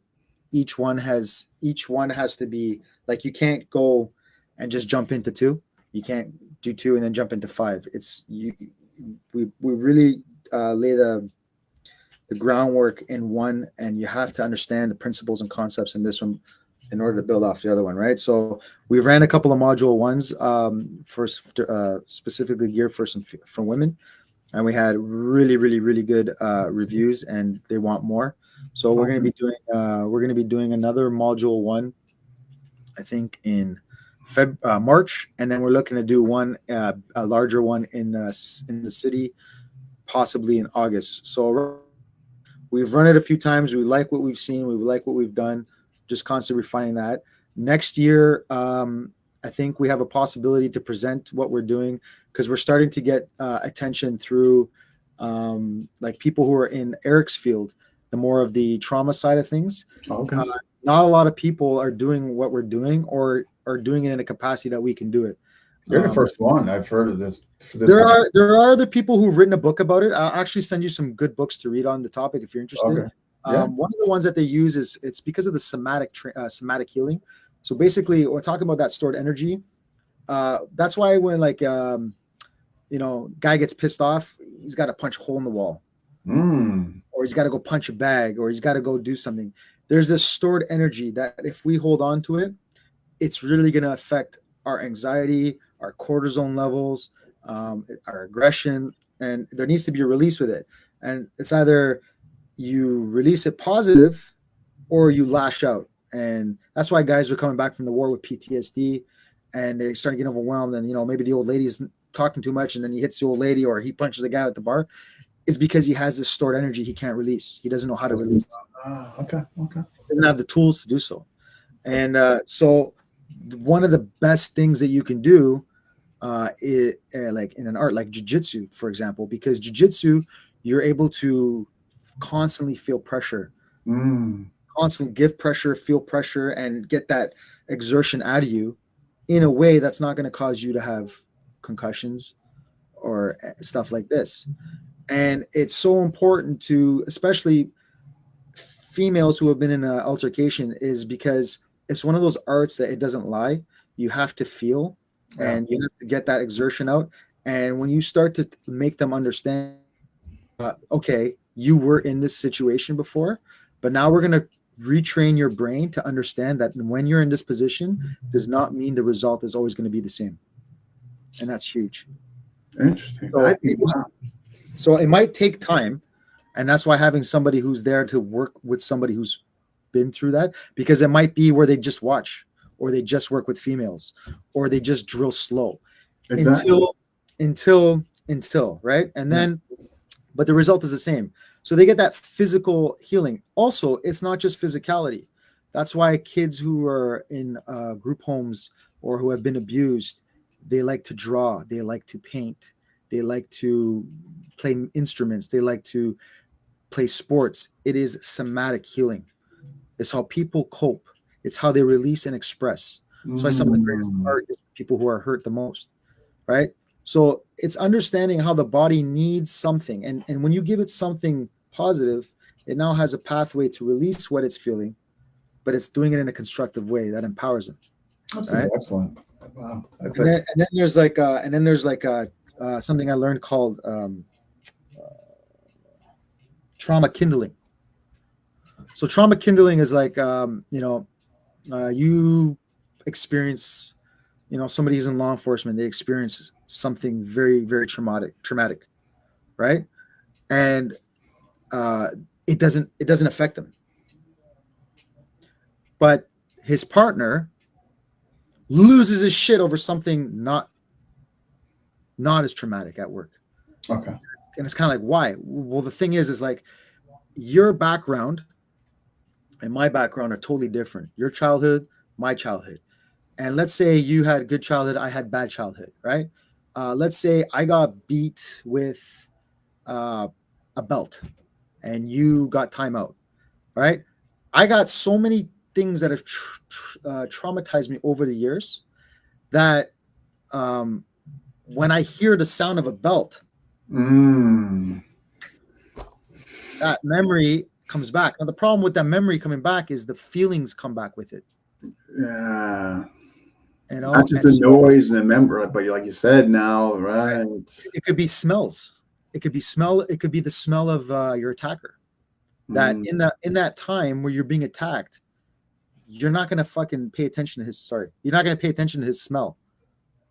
each one has to be like, you can't go and just jump into two. You can't do two and then jump into five. It's you. We really lay the groundwork in one, and you have to understand the principles and concepts in this one in order to build off the other one, right? So we ran a couple of module ones for specifically geared for women, and we had really good reviews, and they want more. So we're going to be doing another module one, I think in March, and then we're looking to do one a larger one in the city, possibly in August. So we've run it a few times. We like what we've seen. We like what we've done. Just constantly refining that. Next year, I think we have a possibility to present what we're doing, because we're starting to get attention through like people who are in Eric's field, the more of the trauma side of things. Okay. Not a lot of people are doing what we're doing, or are doing it in a capacity that we can do it. You're the first one I've heard of this. There are other people who've written a book about it. I'll actually send you some good books to read on the topic if you're interested. Okay. Yeah. One of the ones that they use is, it's because of the somatic healing. So basically, we're talking about that stored energy. That's why when guy gets pissed off, he's got to punch a hole in the wall, or he's got to go punch a bag, or he's got to go do something. There's this stored energy that if we hold on to it, it's really going to affect our anxiety, our cortisol levels, our aggression, and there needs to be a release with it. And it's either you release it positive or you lash out. And that's why guys are coming back from the war with PTSD, and they're starting to get overwhelmed. And, maybe the old lady's talking too much, and then he hits the old lady, or he punches the guy at the bar. It's because he has this stored energy he can't release. He doesn't know how to release it. Okay. He doesn't have the tools to do so. And so one of the best things that you can do like in an art like jiu-jitsu, for example, because jiu-jitsu, you're able to constantly feel pressure, constantly give pressure, feel pressure, and get that exertion out of you in a way that's not going to cause you to have concussions or stuff like this. And it's so important to, especially females who have been in an altercation, is because it's one of those arts that it doesn't lie. You have to feel, and you have to get that exertion out. And when you start to make them understand, okay, you were in this situation before, but now we're going to retrain your brain to understand that when you're in this position does not mean the result is always going to be the same. And that's huge. Interesting. So it might take time. And that's why having somebody who's there to work with somebody who's been through that, because it might be where they just watch, or they just work with females, or they just drill slow until right. And then, but the result is the same. So they get that physical healing. Also, it's not just physicality. That's why kids who are in group homes or who have been abused, they like to draw, they like to paint, they like to play instruments, they like to play sports. It is somatic healing. It's how people cope. It's how they release and express. That's why some of the greatest art is people who are hurt the most, right? So it's understanding how the body needs something. And when you give it something positive, it now has a pathway to release what it's feeling, but it's doing it in a constructive way that empowers it. That's right? Excellent. Wow. And then there's something I learned called trauma kindling. So trauma kindling is like, you experience, somebody who's in law enforcement, they experience something very, very traumatic, right? And it doesn't affect them. But his partner loses his shit over something not as traumatic at work. Okay. And it's kind of like, why? Well, the thing is like your background and my background are totally different. Your childhood, my childhood. And let's say you had good childhood, I had bad childhood, right? Let's say I got beat with a belt and you got timeout, right? I got so many things that have traumatized me over the years that when I hear the sound of a belt, that memory comes back. Now, the problem with that memory coming back is the feelings come back with it. Yeah. You Not know, just and the so noise and the member, but like you said now, right? it could be smells. It could be smell. It could be the smell of your attacker. That in that time where you're being attacked, you're not gonna fucking pay attention to his. Sorry, you're not gonna pay attention to his smell,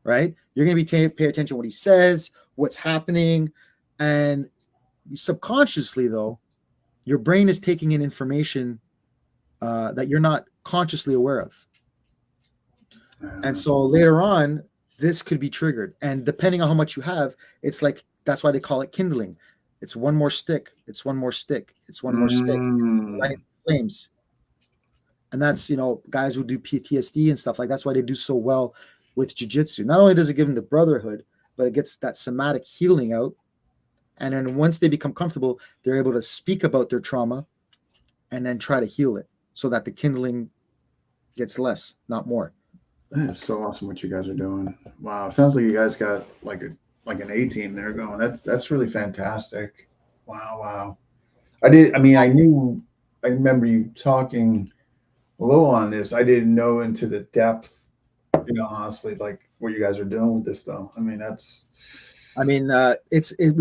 right? You're gonna be pay attention to what he says, what's happening, and subconsciously though, your brain is taking in information that you're not consciously aware of. And so later on, this could be triggered. And depending on how much you have, it's like that's why they call it kindling. It's one more stick. It's one more stick. It's one more stick. Light flames. And that's, guys who do PTSD and stuff like that's why they do so well with jiu-jitsu. Not only does it give them the brotherhood, but it gets that somatic healing out. And then once they become comfortable, they're able to speak about their trauma and then try to heal it so that the kindling gets less, not more. That's so awesome what you guys are doing. Wow. Sounds like you guys got like an A team there going. That's really fantastic. Wow. I remember you talking a little on this. I didn't know into the depth, honestly, like what you guys are doing with this though. We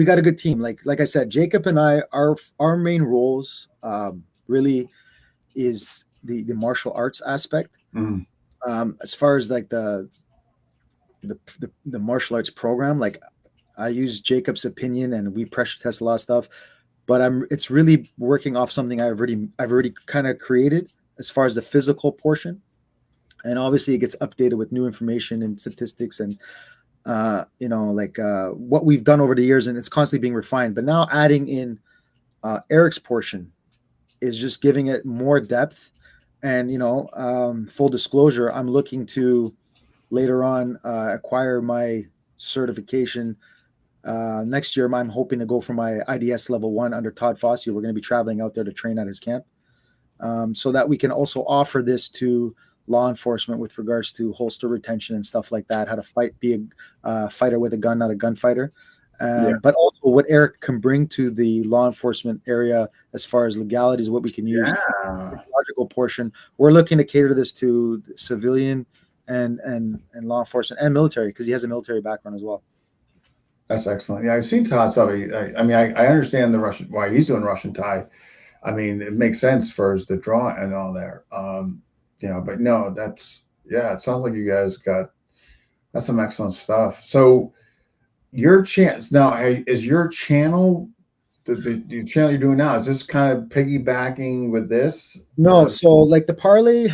got a good team. Like I said, Jacob and I, our main roles really is the martial arts aspect. As far as like the martial arts program, like I use Jacob's opinion and we pressure test a lot of stuff, but it's really working off something I've already kind of created as far as the physical portion. And obviously it gets updated with new information and statistics and what we've done over the years, and it's constantly being refined. But now adding in Eric's portion is just giving it more depth. And full disclosure, I'm looking to later on acquire my certification next year. I'm hoping to go for my IDS level 1 under Todd Fossey. We're going to be traveling out there to train at his camp, so that we can also offer this to law enforcement with regards to holster retention and stuff like that, how to be a fighter with a gun, not a gunfighter. But also what Eric can bring to the law enforcement area as far as legalities, what we can use, the logical portion. We're looking to cater this to civilian and law enforcement and military, because he has a military background as well. That's excellent. Yeah, I've seen Todd stuff. I understand why he's doing Russian Thai. It makes sense for the draw and all there. But no, it sounds like you guys that's some excellent stuff. So your chance now, is your channel, the channel you're doing now, is this kind of piggybacking with this? No, so like the parlay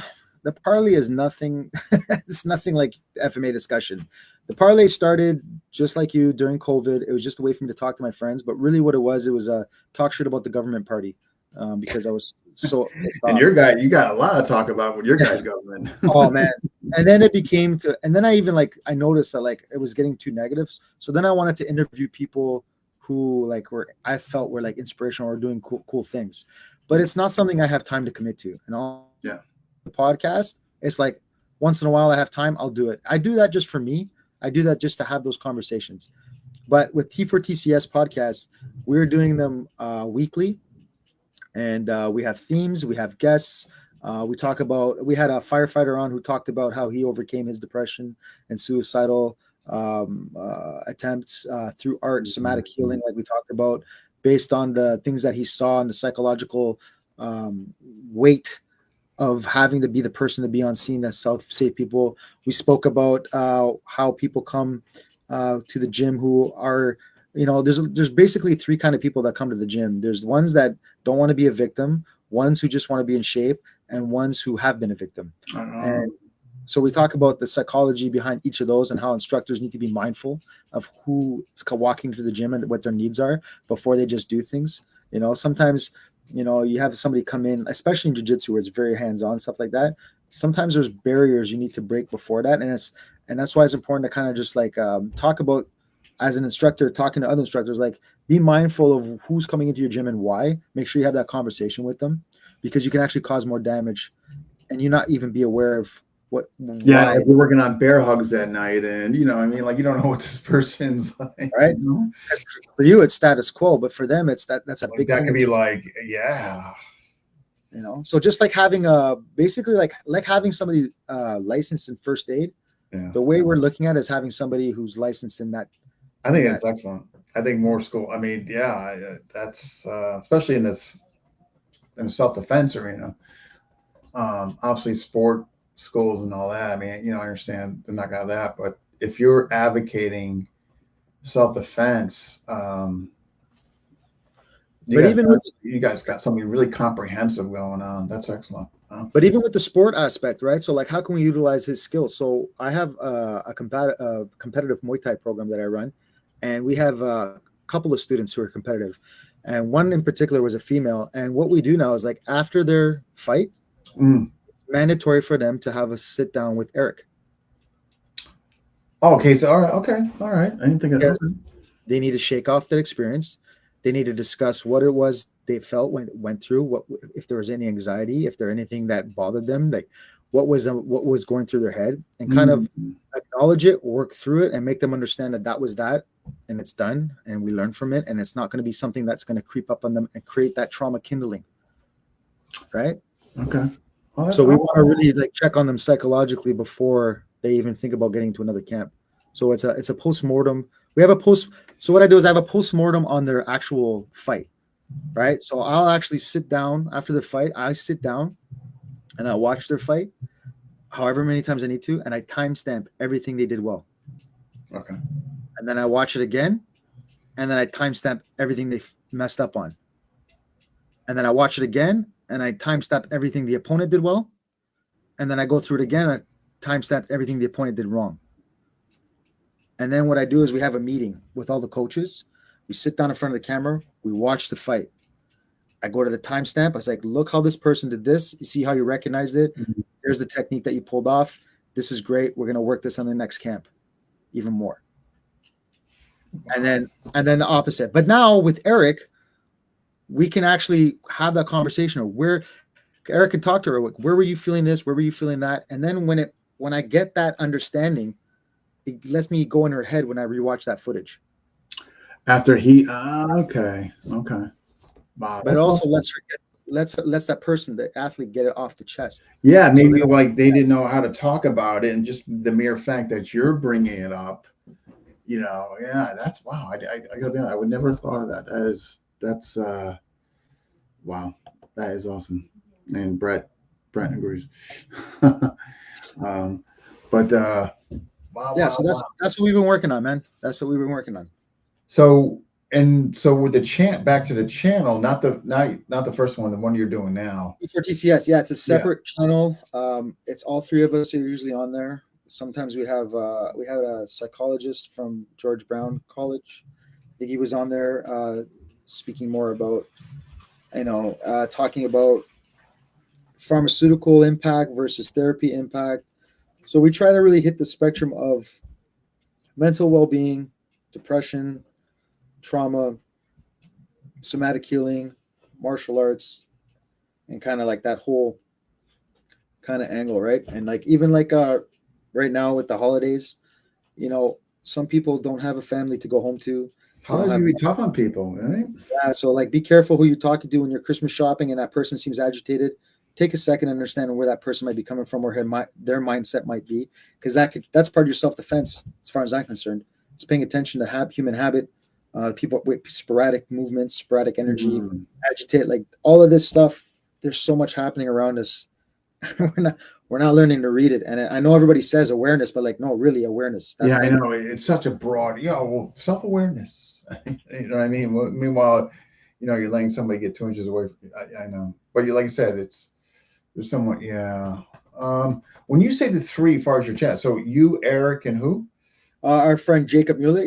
is nothing. It's nothing like FMA discussion. The parlay started just like you during COVID. It was just a way for me to talk to my friends, but really what it was a talk shit about the government party, because I was so. And you got a lot of talk about with your guys' government. Oh man. And then it became and then I noticed that it was getting too negative. So then I wanted to interview people who I felt were inspirational or doing cool things, but it's not something I have time to commit to. And the podcast, it's like once in a while I have time, I'll do it. I do that just for me. I do that just to have those conversations. But with T4TCS podcast, we're doing them weekly, and we have themes, we have guests. We had a firefighter on who talked about how he overcame his depression and suicidal attempts through art, somatic healing, like we talked about, based on the things that he saw and the psychological weight of having to be the person to be on scene that save people. We spoke about how people come to the gym who are, there's basically 3 kind of people that come to the gym. There's the ones that don't want to be a victim, ones who just want to be in shape, and ones who have been a victim. And so we talk about the psychology behind each of those and how instructors need to be mindful of who is walking to the gym and what their needs are before they just do things. Sometimes, you have somebody come in, especially in jiu-jitsu where it's very hands-on, stuff like that. Sometimes there's barriers you need to break before that. And that's why it's important to kind of just talk about, as an instructor, talking to other instructors, be mindful of who's coming into your gym and why. Make sure you have that conversation with them, because you can actually cause more damage and you not even be aware of Yeah, why, like we're working on bear hugs that night, and you know, I mean, like you don't know what this person's like. right? You know, For you, it's status quo, but for them, it's that's a like big that thing. could be like, yeah, So just like having a basically like having somebody licensed in first aid, yeah. the way we're looking at it is having somebody who's licensed in that I in think that it's excellent. I think more school. I mean, yeah, that's especially in this in self defense arena. Obviously, sport schools and all that. I mean, you know, I understand they're not gonna have that, but if you're advocating self defense, but even with you guys got something really comprehensive going on. That's excellent. but even with the sport aspect, right? So like how can we utilize his skills? So I have a competitive Muay Thai program that I run, and we have a couple of students who are competitive, and one in particular was a female. And what we do now is like after their fight, Mm. it's mandatory for them to have a sit down with Eric. Oh, okay, so all right, okay, all right. I didn't think of Because okay. they need to shake off that experience. They need to discuss what it was they felt when went through, what if there was any anxiety, if there anything that bothered them, like what was going through their head, and kind of Mm. acknowledge it, work through it, and make them understand that that was that, and it's done, and we learn from it, and it's not going to be something that's going to creep up on them and create that trauma kindling, right? Okay. Oh, that's So we want to awesome. really like check on them psychologically before they even think about getting to another camp. So it's a post-mortem. We have a post. So what I do is I have a post-mortem on their actual fight, right? So I'll actually sit down after the fight. I sit down and I watch their fight, however many times I need to, and I timestamp everything they did well. Okay. And then I watch it again, and then I timestamp everything they messed up on. And then I watch it again, and I timestamp everything the opponent did well. And then I go through it again, and I timestamp everything the opponent did wrong. And then what I do is we have a meeting with all the coaches. We sit down in front of the camera. We watch the fight. I go to the timestamp. I was like, look how this person did this. You see how you recognized it? Mhm. Here's the technique that you pulled off. This is great. We're going to work this on the next camp even more. And then the opposite. But now with Eric, we can actually have that conversation of where Eric can talk to her. Like, where were you feeling this? Where were you feeling that? And then when I get that understanding, it lets me go in her head when I rewatch that footage. After he, okay, okay, wow, But it that's also awesome. lets that person, the athlete, get it off the chest. Yeah, So they maybe don't. like they didn't know how to talk about it, and just the mere fact that you're bringing it up, you know, yeah, that's wow. I gotta be honest, I would never have thought of that. That's wow, that is awesome. And Brett agrees. um, but wow, Yeah. wow, So wow. that's what we've been working on, man. That's what we've been working on. So and so with the back to the channel, not the first one, the one you're doing now. For TCS, yeah, it's a Yeah. separate channel. It's all three of us are usually on there. Sometimes we had a psychologist from George Brown College. I think he was on there speaking more about talking about pharmaceutical impact versus therapy impact. So we try to really hit the spectrum of mental well-being, depression, trauma, somatic healing, martial arts, and kind of like that whole kind of angle, right? And like even like right now with the holidays, some people don't have a family to go home to. They don't Holidays have can be tough on people, right? so like be careful who you're talking to when you're Christmas shopping and that person seems agitated. Take a second to understand where that person might be coming from or their mindset might be, because that's part of your self-defense as far as I'm concerned. It's paying attention to human habit, people with sporadic movements, sporadic energy, Mm. agitate, like all of this stuff. There's so much happening around us. we're not learning to read it. And I know everybody says awareness, but like no, really awareness. Yeah, That's I like know. It's such a broad, well, self-awareness. You know what I mean? Meanwhile, you're letting somebody get 2 inches away from you. I know. But like I said, there's someone, yeah. When you say the three, as far as your chat, so you, Eric, and who? our friend Jacob Mueller.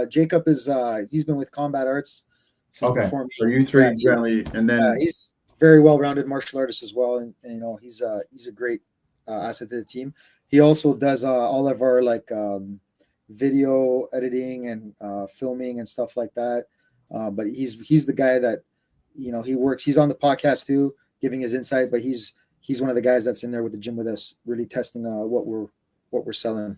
Jacob is he's been with combat arts since Okay. before me. So you Yeah, three generally, and then, he's very well-rounded martial artist as well, and he's a great asset to the team. He also does all of our like video editing and filming and stuff like that. But he's the guy that he's on the podcast too, giving his insight. But he's one of the guys that's in there with the gym with us, really testing what we're selling.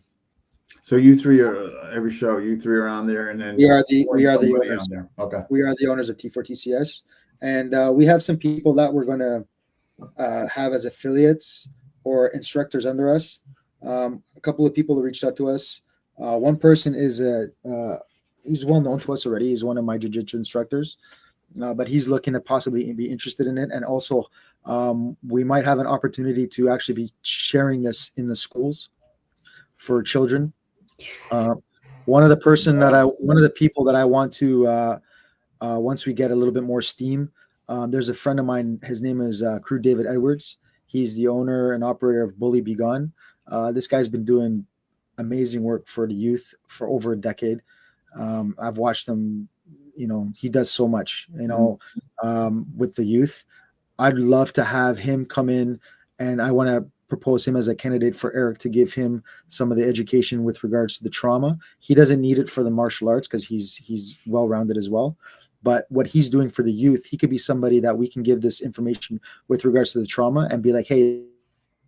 So you three are every show. You three are on there, and then We are the somebody owners. on there. Okay. We are the owners of T4TCS, and we have some people that we're going to have as affiliates or instructors under us. A couple of people that reached out to us. One person is he's well known to us already. He's one of my jiu-jitsu instructors, but he's looking to possibly be interested in it. And also, we might have an opportunity to actually be sharing this in the schools for children. One of the people that I want to once we get a little bit more steam. There's a friend of mine. His name is Crew David Edwards. He's the owner and operator of Bully Be Gone. This guy's been doing amazing work for the youth for over a decade. I've watched him. He does so much. With the youth. I'd love to have him come in, and I want to propose him as a candidate for Eric to give him some of the education with regards to the trauma. He doesn't need it for the martial arts because he's well-rounded as well. But what he's doing for the youth, he could be somebody that we can give this information with regards to the trauma and be like, hey,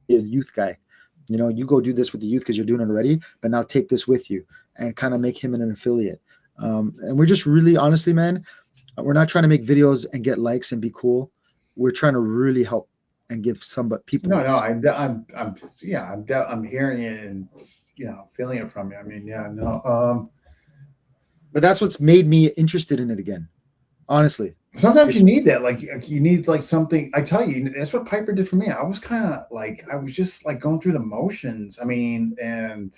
the youth guy, you go do this with the youth because you're doing it already, but now take this with you and kind of make him an affiliate. And we're just really, honestly, man, we're not trying to make videos and get likes and be cool. We're trying to really help and give people. No, I'm hearing it and feeling it from you. I mean, yeah, no. But that's what's made me interested in it again. Honestly, sometimes you need that. Like you need like something. I tell you, that's what Piper did for me. I was kind of like I was just like going through the motions. I mean, and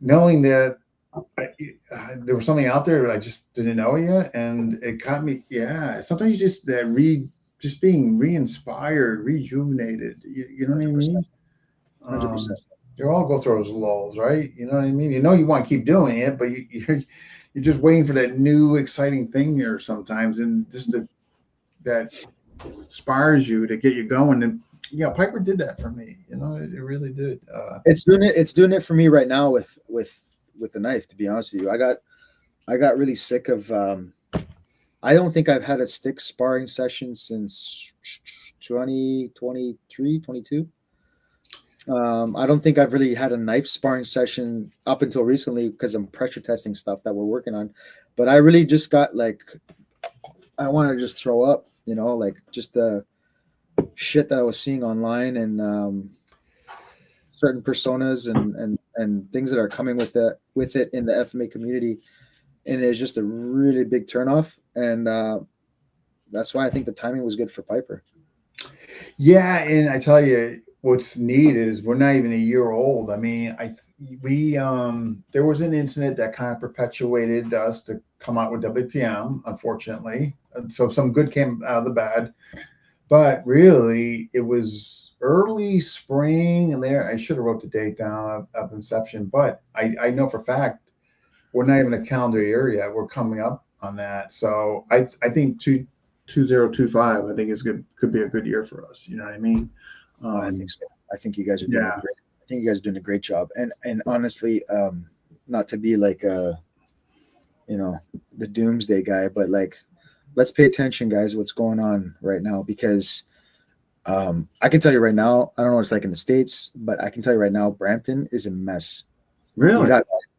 knowing that there was something out there that I just didn't know yet, and it caught me. Yeah, sometimes you just just being re-inspired, rejuvenated. You know what I mean? 100%. You all go through those lulls, right? You know what I mean? You want to keep doing it, but you're just waiting for that new exciting thing here sometimes, and just that inspires you to get you going. And Piper did that for me. It really did. It's doing it for me right now with the knife. To be honest with you, I got really sick of. I don't think I've had a stick sparring session since 2023, 22. I don't think I've really had a knife sparring session up until recently because I'm pressure testing stuff that we're working on. But I really just got like, I want to just throw up, like just the shit that I was seeing online and certain personas and things that are coming with it in the FMA community. And it's just a really big turnoff. And that's why I think the timing was good for Piper. Yeah. And I tell you, what's neat is we're not even a year old. I mean, there was an incident that kind of perpetuated us to come out with WPM, unfortunately. And so some good came out of the bad, but really it was early spring, and there I should have wrote the date down of inception, but I know for a fact we're not even a calendar year yet. We're coming up on that, so I think 2025 I think is good. Could be a good year for us. You know what I mean? I think so. I think you guys are doing great. I think you guys are doing a great job. And honestly, not to be like the doomsday guy, but like, let's pay attention, guys, what's going on right now, because I can tell you right now, I don't know what it's like in the States, but I can tell you right now, Brampton is a mess. Really?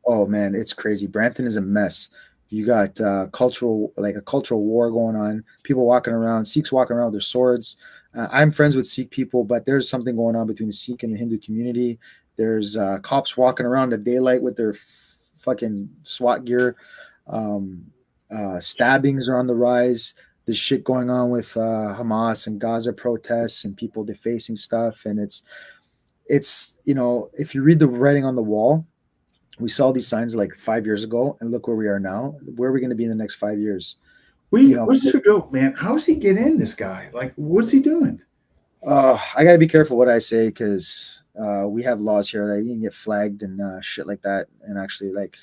Oh man, it's crazy. Brampton is a mess. You got a cultural war going on. People walking around, Sikhs walking around with their swords. I'm friends with Sikh people, but there's something going on between the Sikh and the Hindu community. There's cops walking around at daylight with their fucking SWAT gear. Stabbings are on the rise. There's shit going on with Hamas and Gaza protests and people defacing stuff. And it's if you read the writing on the wall, we saw these signs like 5 years ago, and look where we are now. Where are we going to be in the next 5 years? What's this joke, man? How does he get in, this guy? Like, what's he doing? I got to be careful what I say because we have laws here that you can get flagged and shit like that. And actually, like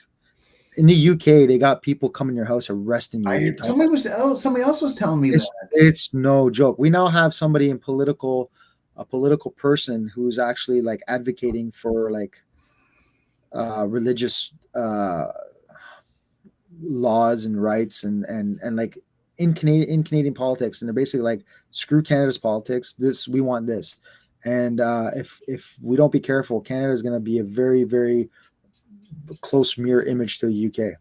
in the UK, they got people coming to your house arresting you. Somebody else was telling me that. It's no joke. We now have somebody a political person who's actually like advocating for like religious laws and rights and like in Canadian politics, and they're basically like, screw Canada's politics. We want this, and if we don't be careful, Canada is going to be a very, very close mirror image to the UK.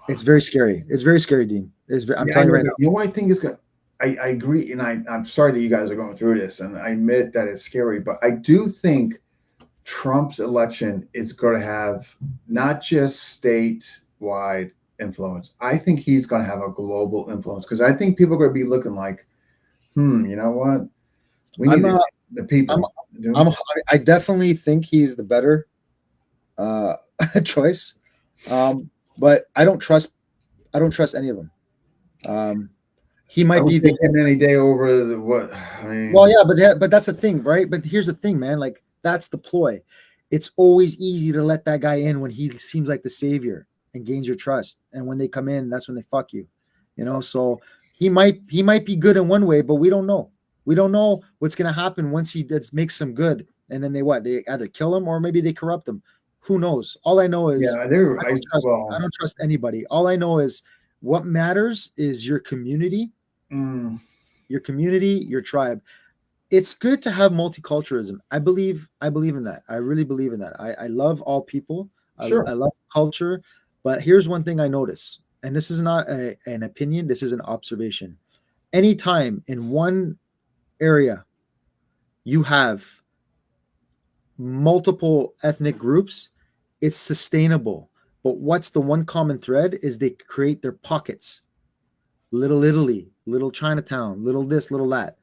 It's very scary. It's very scary, Dean. I'm telling you right now. You know what I think is good? I agree, and I'm sorry that you guys are going through this, and I admit that it's scary, but I do think Trump's election is going to have not just statewide influence. I think he's going to have a global influence because I think people are going to be looking like, you know what? We need the people. I definitely think he's the better choice, but I don't trust any of them. He might be thinking any day over the what. I mean, well, yeah, but that's the thing, right? But here's the thing, man. Like, that's the ploy. It's always easy to let that guy in when he seems like the savior and gains your trust. And when they come in, that's when they fuck you. You know, so he might be good in one way, but we don't know. We don't know what's gonna happen once he makes some good, and then they either kill him or maybe they corrupt him. Who knows? All I know is I don't trust anybody. All I know is what matters is your community, your community, your tribe. It's good to have multiculturalism. I believe in that. I really believe in that. I love all people. Sure. I love culture. But here's one thing I notice, and this is not an opinion. This is an observation. Anytime in one area you have multiple ethnic groups, it's sustainable. But what's the one common thread is they create their pockets. Little Italy, little Chinatown, little this, little that.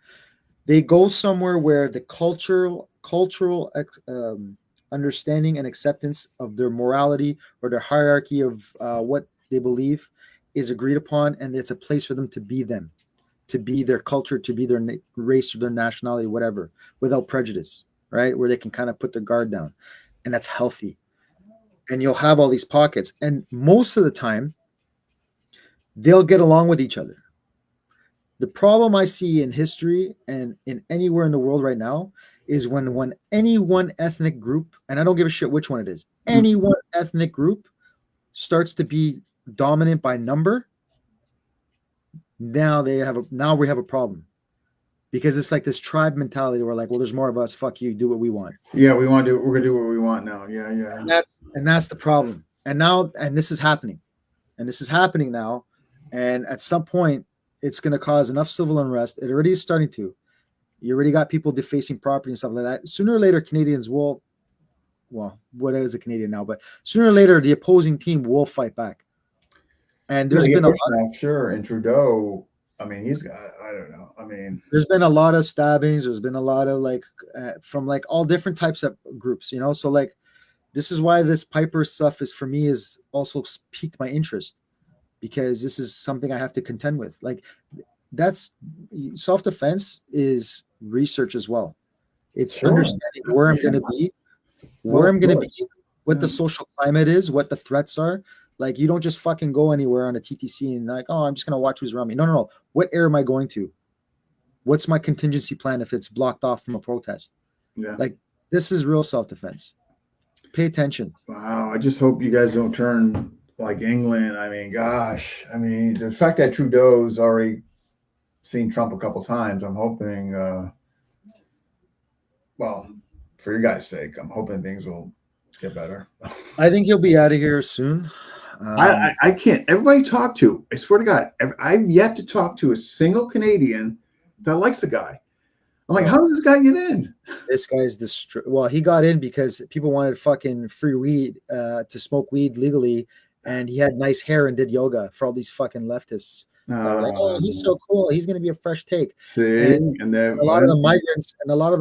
They go somewhere where the cultural understanding and acceptance of their morality or their hierarchy of what they believe is agreed upon, and it's a place for them to be them, to be their culture, to be their race or their nationality, whatever, without prejudice, right? Where they can kind of put their guard down, and that's healthy. And you'll have all these pockets, and most of the time, they'll get along with each other. The problem I see in history and in anywhere in the world right now is when any one ethnic group, and I don't give a shit which one it is, any one ethnic group starts to be dominant by number, now we have a problem. Because it's like this tribe mentality where, like, well, there's more of us, fuck you, do what we want. Yeah, we're gonna do what we want now. Yeah. And that's the problem. And this is happening. And this is happening now. And at some point, it's going to cause enough civil unrest. It already is starting to. You already got people defacing property and stuff like that. Sooner or later, Canadians will, well, what is a Canadian now? But sooner or later, the opposing team will fight back. And there's been a lot. Sure. And Trudeau, I mean, he's got, I don't know. I mean, there's been a lot of stabbings. There's been a lot of from like all different types of groups, you know? So like, this is why this Piper stuff is, for me, is also piqued my interest, because this is something I have to contend with. Like, that's self-defense is research as well. It's understanding where I'm going to be, what the social climate is, what the threats are. Like, you don't just fucking go anywhere on a TTC and like, oh, I'm just going to watch who's around me. No. What area am I going to? What's my contingency plan if it's blocked off from a protest? Yeah. Like, this is real self-defense. Pay attention. Wow. I just hope you guys don't turn like England. I mean, gosh. I mean, the fact that Trudeau's already seen Trump a couple times, I'm hoping, well, for your guys' sake, I'm hoping things will get better. I think he'll be out of here soon. I can't. Everybody talk to, I swear to God, I've yet to talk to a single Canadian that likes the guy. I'm like, how does this guy get in? This guy's well, he got in because people wanted fucking free weed to smoke weed legally, and he had nice hair and did yoga for all these fucking leftists. Were like, oh, he's so cool. He's going to be a fresh take. See, and then a lot of the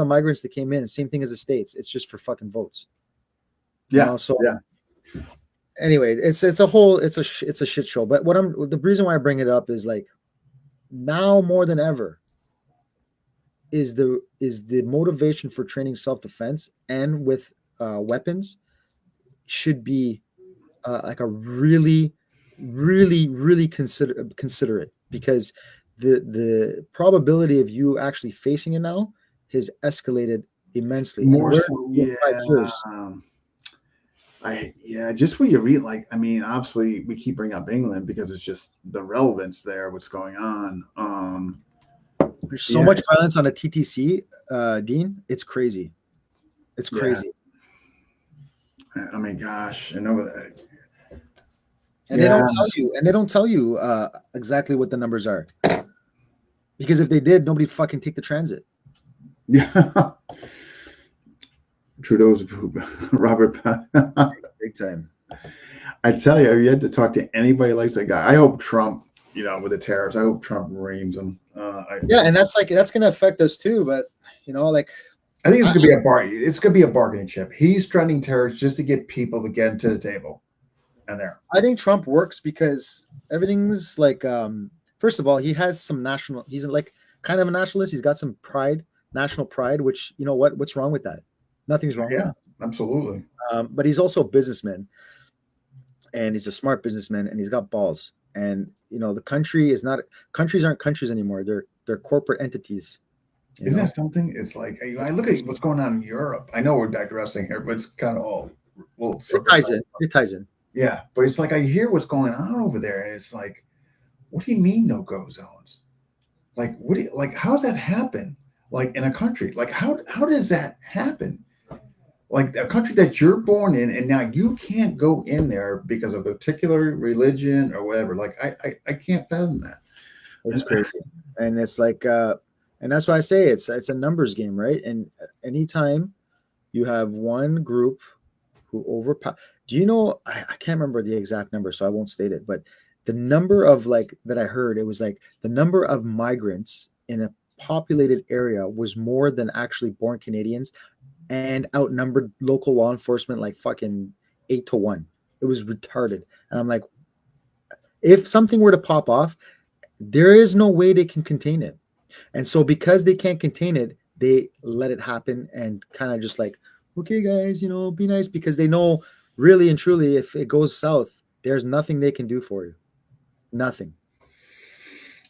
migrants that came in, same thing as the States. It's just for fucking votes. Yeah. You know, so yeah. Anyway, it's a shit show. But the reason why I bring it up is, like, now more than ever is the motivation for training self-defense and with weapons should be like a really, really, really consider it, because the probability of you actually facing it now has escalated immensely. More so, yeah. Just when you read, like, I mean, obviously we keep bringing up England because it's just the relevance there, what's going on. There's so Yeah, much violence on a TTC, Dean. It's crazy. It's yeah. crazy. I mean, gosh, I know that. And they Yeah, don't tell you, exactly what the numbers are. Because if they did, nobody fucking take the transit. yeah. Trudeau's Robert. Big time. I tell you, I've yet to talk to anybody like that guy. I hope Trump, with the tariffs, I hope Trump reams them. Yeah, and that's gonna affect us too. But like I think it's I, gonna be a bar. It's gonna be a bargaining chip. He's threatening tariffs just to get people to get to the table, and there. I think Trump works because everything's like first of all, he has some national he's like kind of a nationalist. He's got some pride, national pride, which what's wrong with that? Nothing's wrong with Yeah, that. absolutely. But he's also a businessman, and he's a smart businessman, and he's got balls. And the country is not countries aren't countries anymore. They're corporate entities. Isn't that something? It's like I look at what's going on in Europe. I know we're digressing here, but it's kind of all well. It ties in. It ties in. Yeah, but it's like I hear what's going on over there, and it's like, what do you mean no-go zones? Like, how does that happen? Like in a country, like how does that happen? Like a country that you're born in, and now you can't go in there because of a particular religion or whatever. Like I can't fathom that. It's crazy, and it's like, and that's why I say it's a numbers game, right? And anytime you have one group who overpower, do you know? I can't remember the exact number, so I won't state it. But the number of that I heard, it was like the number of migrants in a populated area was more than actually born Canadians, and outnumbered local law enforcement like fucking 8-1. It was retarded, and I'm like, if something were to pop off, there is no way they can contain it. And so because they can't contain it, they let it happen and kind of just like, okay, guys, be nice, because they know really and truly if it goes south, there's nothing they can do for you. Nothing.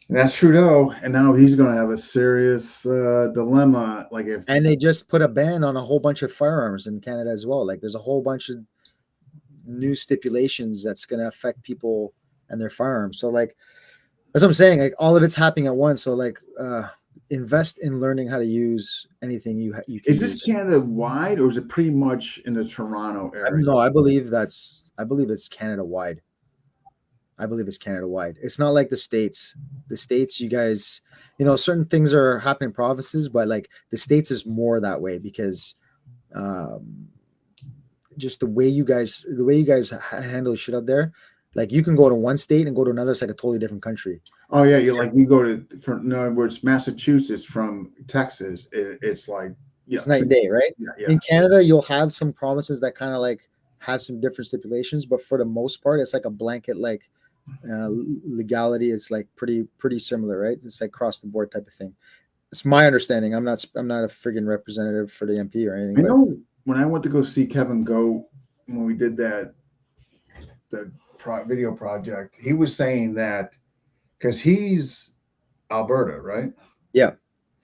And that's Trudeau, and now he's going to have a serious dilemma. Like And they just put a ban on a whole bunch of firearms in Canada as well. Like there's a whole bunch of new stipulations that's going to affect people and their firearms. So like that's what I'm saying. Like all of it's happening at once. So like invest in learning how to use anything you can. Is this use. Canada wide, or is it pretty much in the Toronto area? No, I believe it's Canada wide. I believe it's Canada wide. It's not like the States. The States, you guys, certain things are happening in provinces, but like the States is more that way because just the way you guys handle shit out there. Like you can go to one state and go to another. It's like a totally different country. Oh yeah, you go to in other words, Massachusetts from Texas. It's like it's night and day, right? Yeah. In Canada, you'll have some provinces that kind of like have some different stipulations, but for the most part, it's like a blanket legality. It's like pretty similar, right? It's like across the board type of thing. It's my understanding. I'm not a friggin' representative for the MP or anything. I know when I went to go see Kevin Goat when we did the video project, he was saying that because he's Alberta, right? Yeah.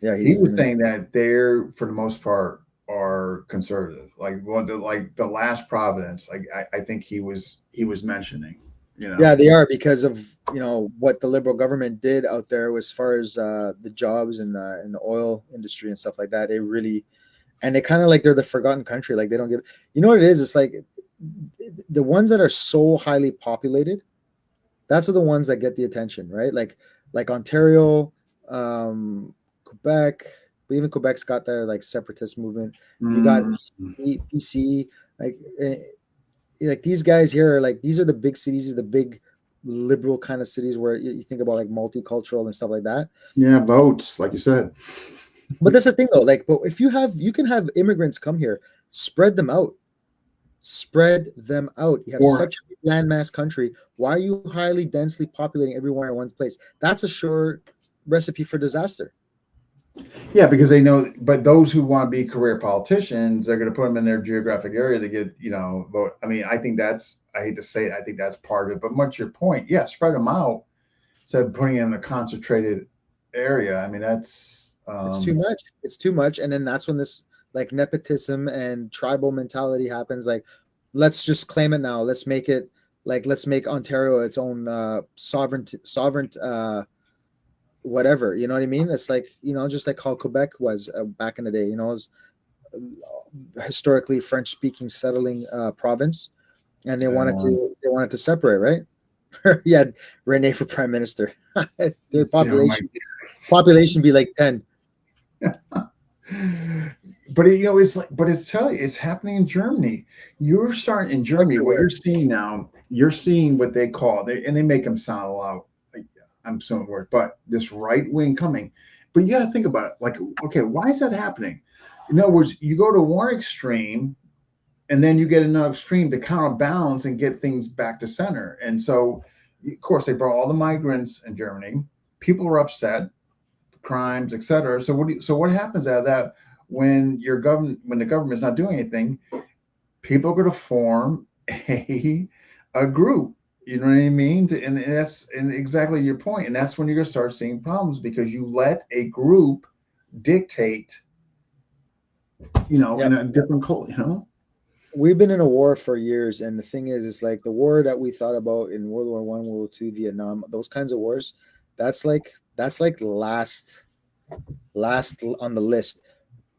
He was saying that they're for the most part are conservative. Like the last province, like I think he was mentioning. Yeah, they are because of what the Liberal government did out there as far as the jobs in the oil industry and stuff like that. They really, and they kind of like they're the forgotten country. Like they don't give. You know what it is? It's like the ones that are so highly populated, that's the ones that get the attention, right? Like Ontario, Quebec, but even Quebec's got their like separatist movement. You got BC, like these guys here are like, these are the big cities, the big liberal kind of cities where you think about like multicultural and stuff like that. Yeah, votes, like you said. But that's the thing though, like, but if you can have immigrants come here, spread them out. Spread them out. You have such a landmass country. Why are you highly densely populating everywhere in one place? That's a sure recipe for disaster. Yeah, because they know, but those who want to be career politicians, they're going to put them in their geographic area to get, vote. I mean, I think I hate to say it, I think that's part of it. But much your point, yeah, spread them out instead of putting them in a concentrated area. I mean, that's it's too much. It's too much, and then that's when this like nepotism and tribal mentality happens. Like let's just claim it now. Let's make it like let's make Ontario its own sovereign whatever. You know what I mean? It's like, just like how Quebec was back in the day. It was historically French speaking settling province, and they wanted to separate, right? You had Rene for prime minister. Their population be like 10. But it's like, but it's telling you, it's happening in Germany. You're starting in Germany. What you're seeing now, you're seeing what they call, and they make them sound a lot. I'm assuming word, but this right wing coming. But you got to think about it. Like, okay, why is that happening? In other words, you go to one extreme, and then you get another extreme to counterbalance and get things back to center. And so, of course, they brought all the migrants in Germany. People are upset, crimes, etc. So what happens out of that when the government's not doing anything? People are going to form a group. You know what I mean? And that's exactly your point. And that's when you're going to start seeing problems, because you let a group dictate, in a different culture, We've been in a war for years, and the thing is, it's like the war that we thought about in World War I, World War II, Vietnam, those kinds of wars. That's like last on the list.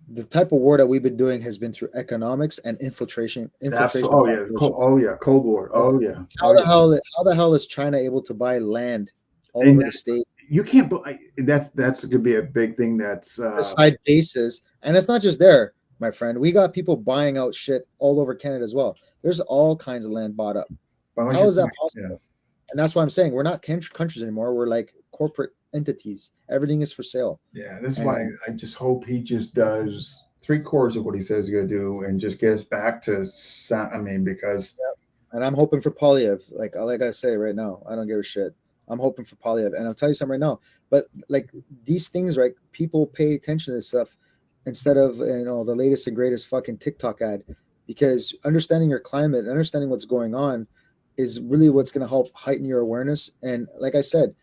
The type of war that we've been doing has been through economics and infiltration. Cold War. Oh yeah. How the hell is China able to buy land all over the state? You can't. That's going to be a big thing. That's side bases, and it's not just there, my friend. We got people buying out shit all over Canada as well. There's all kinds of land bought up. How is that possible? Yeah. And that's why I'm saying we're not countries anymore. We're like corporate entities. Everything is for sale. Yeah, this is why I just hope he just does 3/4 of what he says he's going to do and just gets back to. Because. And I'm hoping for Polyev. Like I gotta say right now, I don't give a shit. I'm hoping for Polyev, and I'll tell you something right now. But like these things, right? People pay attention to this stuff instead of the latest and greatest fucking TikTok ad, because understanding your climate, understanding what's going on, is really what's going to help heighten your awareness. And like I said,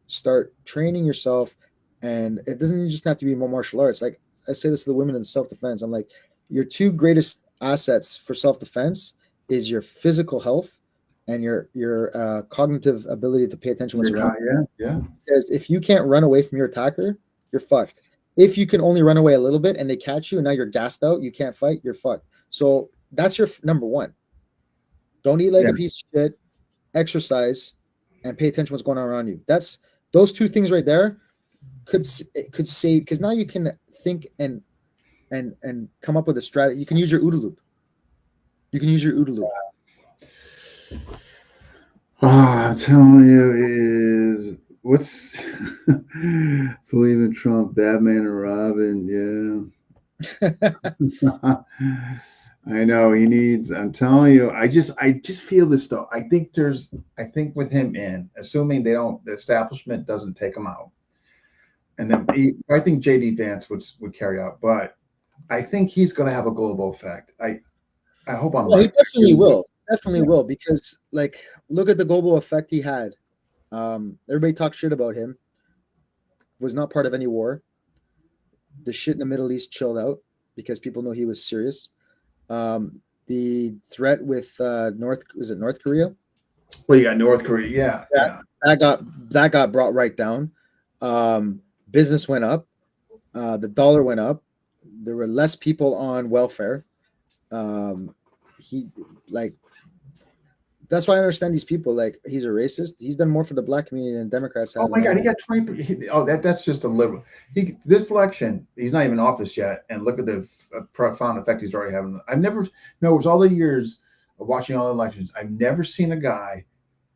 start training yourself. And it doesn't just have to be more martial arts. Like I say this to the women in self-defense. I'm like, your two greatest assets for self-defense is your physical health and your cognitive ability to pay attention to what's around you. Yeah. Because if you can't run away from your attacker, you're fucked. If you can only run away a little bit and they catch you and now you're gassed out, you can't fight, you're fucked. So that's your number one. Don't eat like a piece of shit, exercise, and pay attention to what's going on around you. That's those two things right there could save, because now you can think and come up with a strategy. You can use your OODA loop. I'm telling you, is what's believe in Trump, Batman and Robin, yeah. I know he needs. I'm telling you, I just feel this though. I think with him in, assuming the establishment doesn't take him out, and then I think JD Vance would carry out, but I think he's going to have a global effect. I hope I'm right. He definitely will. Definitely will, because like look at the global effect he had. Everybody talks shit about him. Was not part of any war. The shit in the Middle East chilled out because people know he was serious. The threat with North Korea? Well, you got North Korea, yeah. That got brought right down. Business went up. The dollar went up. There were less people on welfare. That's why I understand these people. Like, he's a racist. He's done more for the black community than Democrats have. Oh my God, he got 20%. That's just a liberal. This election, he's not even in office yet, and look at the profound effect he's already having. It was all the years of watching all the elections, I've never seen a guy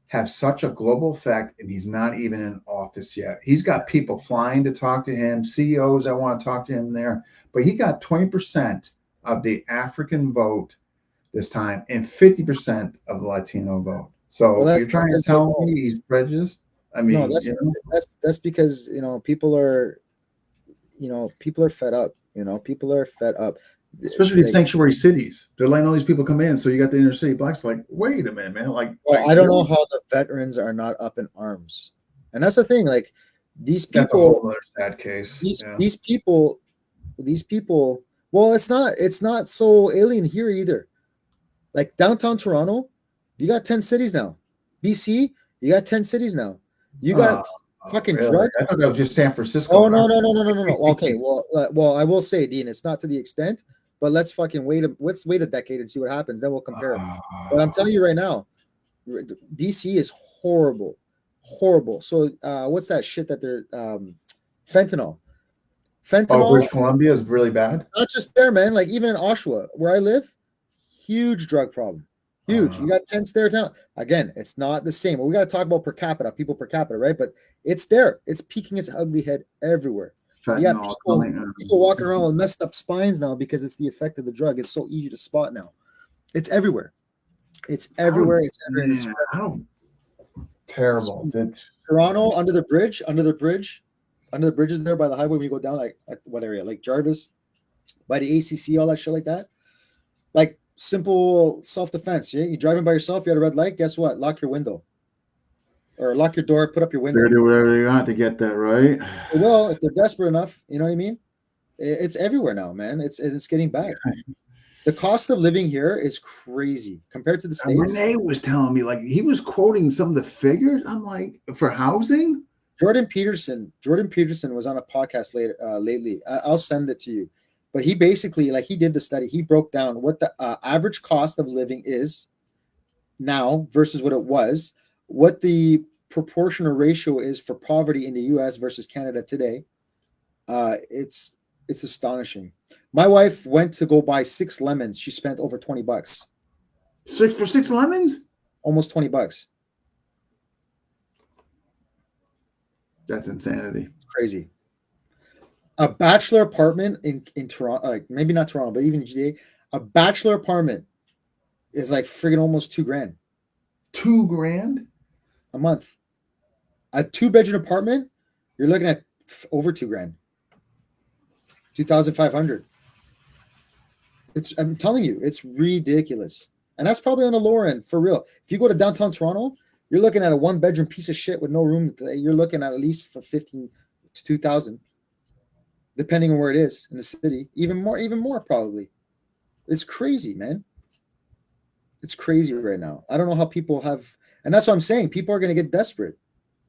have such a global effect, and he's not even in office yet. He's got people flying to talk to him, CEOs that want to talk to him there, but he got 20% of the African vote this time and 50% of the Latino vote. So you're trying to tell me he's prejudiced? I mean, no, that's because people are fed up. People are fed up. Especially in sanctuary cities, they're letting all these people come in. So you got the inner city blacks like, wait a minute, man. I don't know how the veterans are not up in arms, and that's the thing. Like these people, that's a whole other sad case. These people. Well, it's not so alien here either. Like downtown Toronto, you got 10 cities now. BC, you got 10 cities now. You got fucking really? drugs. I thought that was just San Francisco. Oh no. Okay, well, I will say, Dean, it's not to the extent, but let's wait a decade and see what happens. Then we'll compare. But I'm telling you right now, BC is horrible, horrible. So what's that shit that they're fentanyl? Oh, British Columbia is really bad. Not just there, man. Like even in Oshawa, where I live, huge drug problem. Huge. You got 10 there now. Again, it's not the same. We got to talk about per capita, people per capita, right? But it's there. It's peeking its ugly head everywhere. You got people walking around with messed up spines now because it's the effect of the drug. It's so easy to spot now. It's everywhere. It's everywhere. It's everywhere. Terrible. Toronto, under the bridges there by the highway when you go down, like at what area? Like Jarvis, by the ACC, all that shit like that. Like simple self-defense. Yeah? You're driving by yourself, you had a red light, guess what? Lock your window. Or lock your door, put up your window. They're do whatever they want to get that, right? Well, if they're desperate enough, you know what I mean? It's everywhere now, man. It's getting bad. The cost of living here is crazy compared to the States. Renee was telling me, like, he was quoting some of the figures. I'm like, for housing? Jordan Peterson was on a podcast lately. I'll send it to you. But he basically, like, he did the study. He broke down what the average cost of living is now versus what it was, what the proportional ratio is for poverty in the U.S. versus Canada today. It's astonishing. My wife went to go buy 6 lemons. She spent over $20. 6 lemons? Almost $20. That's insanity. It's crazy. A bachelor apartment in Toronto, like maybe not Toronto, but even GTA, a bachelor apartment is like friggin' almost $2,000. $2,000 a month. A 2-bedroom apartment, you're looking at over $2,000. 2,500. I'm telling you, it's ridiculous. And that's probably on the lower end, for real. If you go to downtown Toronto, you're looking at a 1-bedroom piece of shit with no room. You're looking at least for 15 to 2,000, depending on where it is in the city. Even more probably. It's crazy, man. It's crazy right now. I don't know how people have, and that's what I'm saying. People are going to get desperate.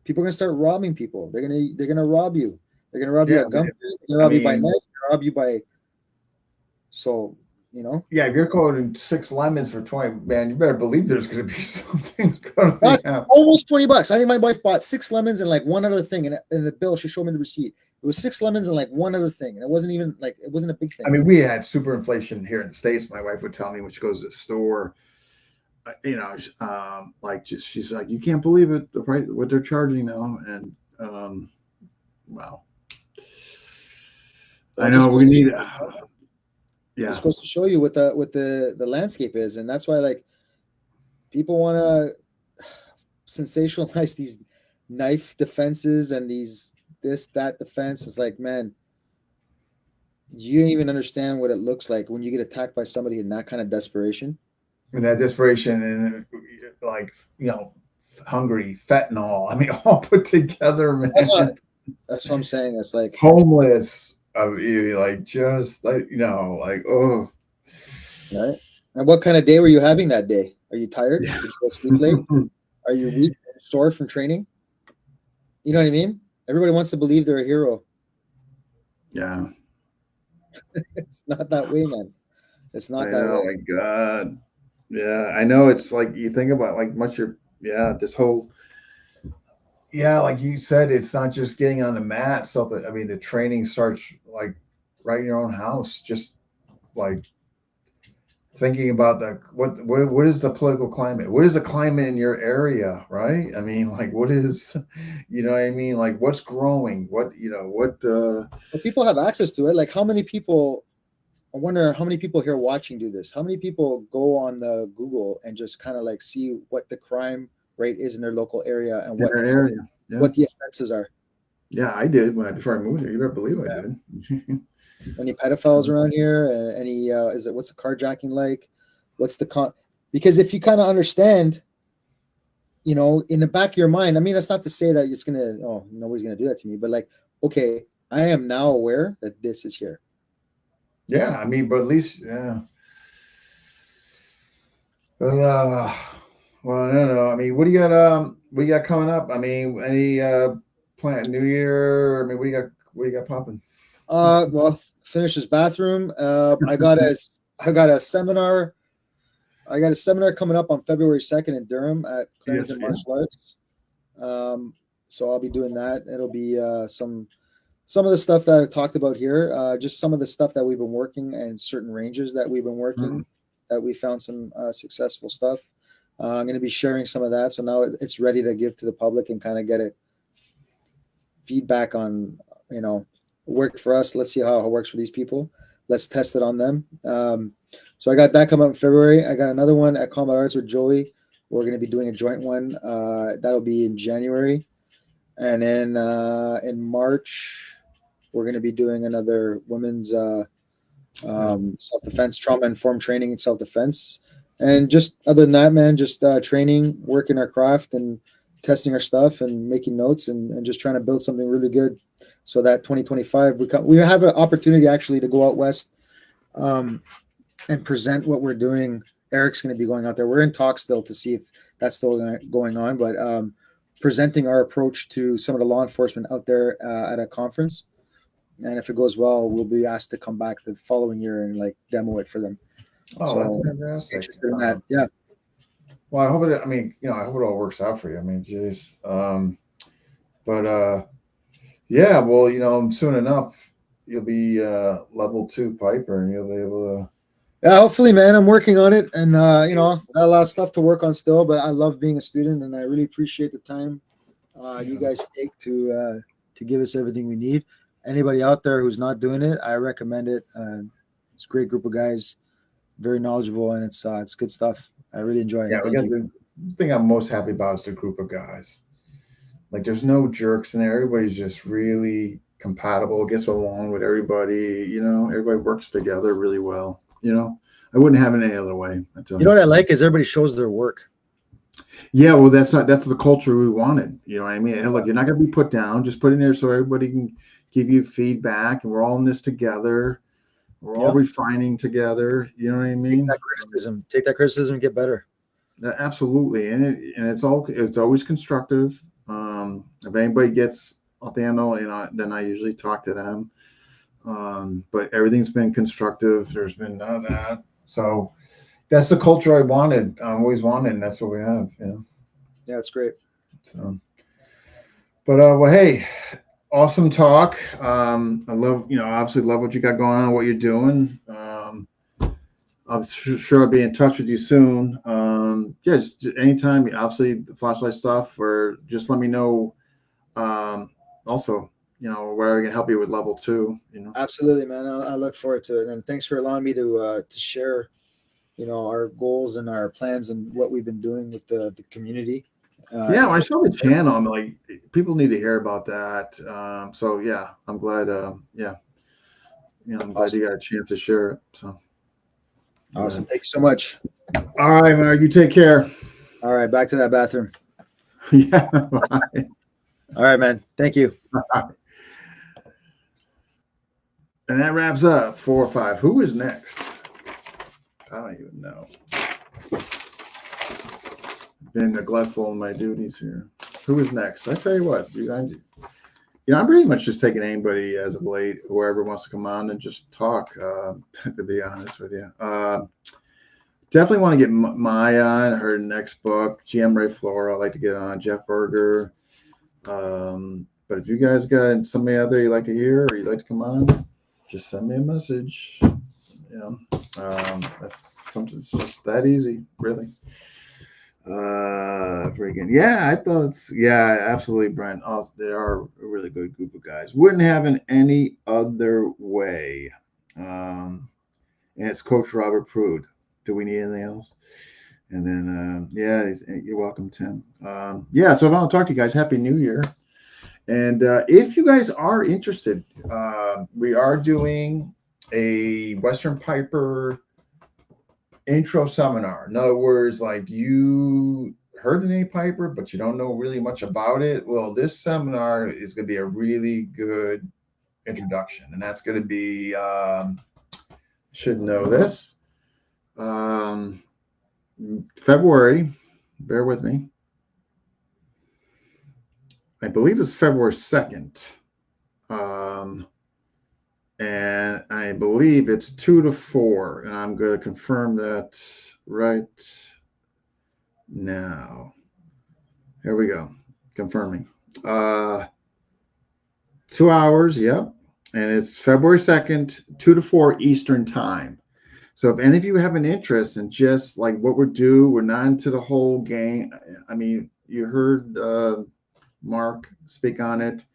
People are going to start robbing people. They're going to rob you. They're going to rob you at gunpoint. They're going to rob you by knife. They're going to rob you by. So, you know. Yeah, if you're quoting 6 lemons for 20, man, you better believe there's going to be something going to happen. Almost $20. I think my wife bought 6 lemons and like one other thing. And in the bill, she showed me the receipt. It was 6 lemons and like one other thing. And it wasn't even like, it wasn't a big thing. I mean, we had super inflation here in the States. My wife would tell me when she goes to the store, you know, she's like, you can't believe it, the price, what they're charging now. And, wow. I know we need, yeah. It's supposed to show you what the landscape is. And that's why, like, people want to sensationalize these knife defenses and that defense. Is like, man, you don't even understand what it looks like when you get attacked by somebody in that kind of desperation. And that desperation and, like, you know, hungry, fentanyl. I mean, all put together, man. That's what I'm saying. It's like homeless. Like, just like, you know, like, oh. Right. And what kind of day were you having that day? Are you tired? Did you go sleep late? Are you weak, sore from training? You know what I mean? Everybody wants to believe they're a hero. Yeah. It's not that way, man. It's not that way. Oh my God. Yeah, I know. It's like you think about like this whole. Yeah, like you said, it's not just getting on the mat. So that, I mean, the training starts like right in your own house. Just like thinking about what is the political climate? What is the climate in your area, right? I mean, like, what is, you know what I mean? Like, what's growing? What, you know, what? Well, people have access to it. Like, how many people? I wonder how many people here watching do this. How many people go on the Google and just kind of like see what the crime rate is in their local area and what the offenses are? Yeah, I did before I moved here. You better believe I did. Any pedophiles around here? Any what's the carjacking like? What's the because if you kind of understand, you know, in the back of your mind, I mean, that's not to say that it's nobody's gonna do that to me, but like, okay, I am now aware that this is here. Yeah, I mean, but at least, yeah. Well, I don't know. I mean, what do you got? What do you got coming up? I mean, any plant New Year? I mean, what do you got? What do you got popping? Well, finish this bathroom. I got a seminar. I got a seminar coming up on February 2nd in Durham at Yes, Clarendon yeah. Martial Arts. So I'll be doing that. It'll be some of the stuff that I talked about here, just some of the stuff that we've been working and certain ranges that we've been Mhm. working that we found some successful stuff. I'm going to be sharing some of that. So now it's ready to give to the public and kind of get it feedback on, worked for us. Let's see how it works for these people. Let's test it on them. So I got that coming up in February. I got another one at Combat Arts with Joey. We're going to be doing a joint one. That'll be in January. And then in March, we're going to be doing another women's self-defense, trauma-informed training and self-defense. And just other than that, man, just training, working our craft and testing our stuff and making notes and just trying to build something really good so that 2025, we have an opportunity actually to go out west um, and present what we're doing. Eric's going to be going out there. We're in talks still to see if that's still going on, but presenting our approach to some of the law enforcement out there at a conference. And if it goes well, we'll be asked to come back the following year and like demo it for them. Oh, that's So fantastic. interested in that. Yeah, Well, I hope it. I mean, I hope it all works out for you. I mean, geez. But yeah. Well, soon enough you'll be level 2 piper, and you'll be able yeah. Hopefully, man, I'm working on it, and got a lot of stuff to work on still. But I love being a student, and I really appreciate the time you to. guys take to give us everything we need. Anybody out there who's not doing it, I recommend it. It's a great group of guys, very knowledgeable, and it's good stuff. I really enjoy Yeah, it. we Thank got you. the thing I'm most happy about is the group of guys. Like, there's no jerks in there. Everybody's just really compatible, gets along with everybody. Everybody works together really well. I wouldn't have it any other way. I tell You know you. what I like is everybody shows their work. Yeah, well, that's the culture we wanted. You know what I mean? Hey, look, you're not gonna be put down. Just put in there so everybody can give you feedback, and we're all in this together. We're all Yeah, refining together. You know what I take mean? that criticism. Take that criticism. Get better. Absolutely, and it's always constructive. If anybody gets off the handle, then I usually talk to them. But everything's been constructive. There's been none of that. So that's the culture I wanted. I always wanted, and that's what we have. Yeah, it's great. So, but well, hey, awesome talk. I love, obviously love what you got going on, what you're doing. I'm sure I'll be in touch with you soon. Yeah, just anytime, obviously the flashlight stuff, or just let me know. Also, where I can help you with level 2. Absolutely, man. I look forward to it, and thanks for allowing me to share, our goals and our plans and what we've been doing with the community. Yeah, when I And saw the channel, I'm like, people need to hear about that. So yeah, I'm glad. Yeah, I'm glad awesome, you got a chance to share it. So, awesome. but, Thank you so much. all right, Mark, you take care. All right, back to that bathroom. Yeah. Bye. All right, man. Thank you. And that wraps up 4 or 5. Who is next? I don't even know. Been neglectful in my duties here. Who is next? I tell you what, I'm pretty much just taking anybody as of late, whoever wants to come on and just talk. To be honest with you, definitely want to get Maya on her next book. GM Ray Flora, I'd like to get on Jeff Berger. But if you guys got somebody out there you'd like to hear or you'd like to come on, just send me a message. That's something. It's just that easy, really. Freaking yeah, I thought yeah, absolutely, Brent. Oh, they are a really good group of guys. Wouldn't have it any other way. And it's Coach Robert Prude. Do we need anything else? And then yeah, you're welcome, Tim. Yeah, so if I don't talk to you guys, Happy New Year. And if you guys are interested, we are doing a Western Piper intro seminar. In other words, like you heard the name Piper, but you don't know really much about it. Well, this seminar is going to be a really good introduction, and that's going to be should know this. February, bear with me. I believe it's February 2nd. Um, and I believe it's 2 to 4. And I'm going to confirm that right now. Here we go. Confirming. 2 hours, yep. And it's February 2nd, 2 to 4 Eastern time. So if any of you have an interest in just like what we're due, we're not into the whole game. I mean, you heard Mark speak on it.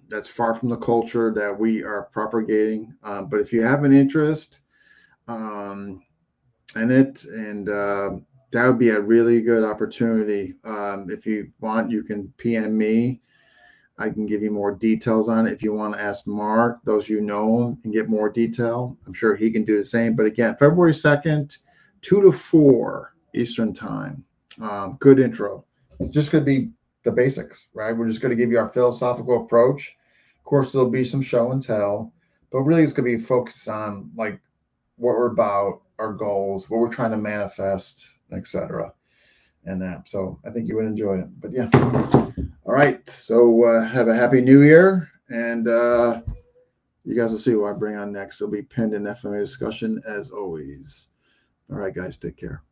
That's far from the culture that we are propagating. But if you have an interest um, in it, and that would be a really good opportunity. If you want, you can PM me. I can give you more details on it. If you want to ask Mark, those you know and get more detail, I'm sure he can do the same. But again, February 2nd, 2 to 4 Eastern time. Good intro. It's just going to be the basics, right? We're just going to give you our philosophical approach. Of course, there'll be some show and tell, but really it's going to be focused on like what we're about, our goals, what we're trying to manifest, etc. And that. So I think you would enjoy it. But yeah. All right. So have a happy new year. And you guys will see what I bring on next. It'll be pinned in FMA discussion as always. All right, guys. Take care.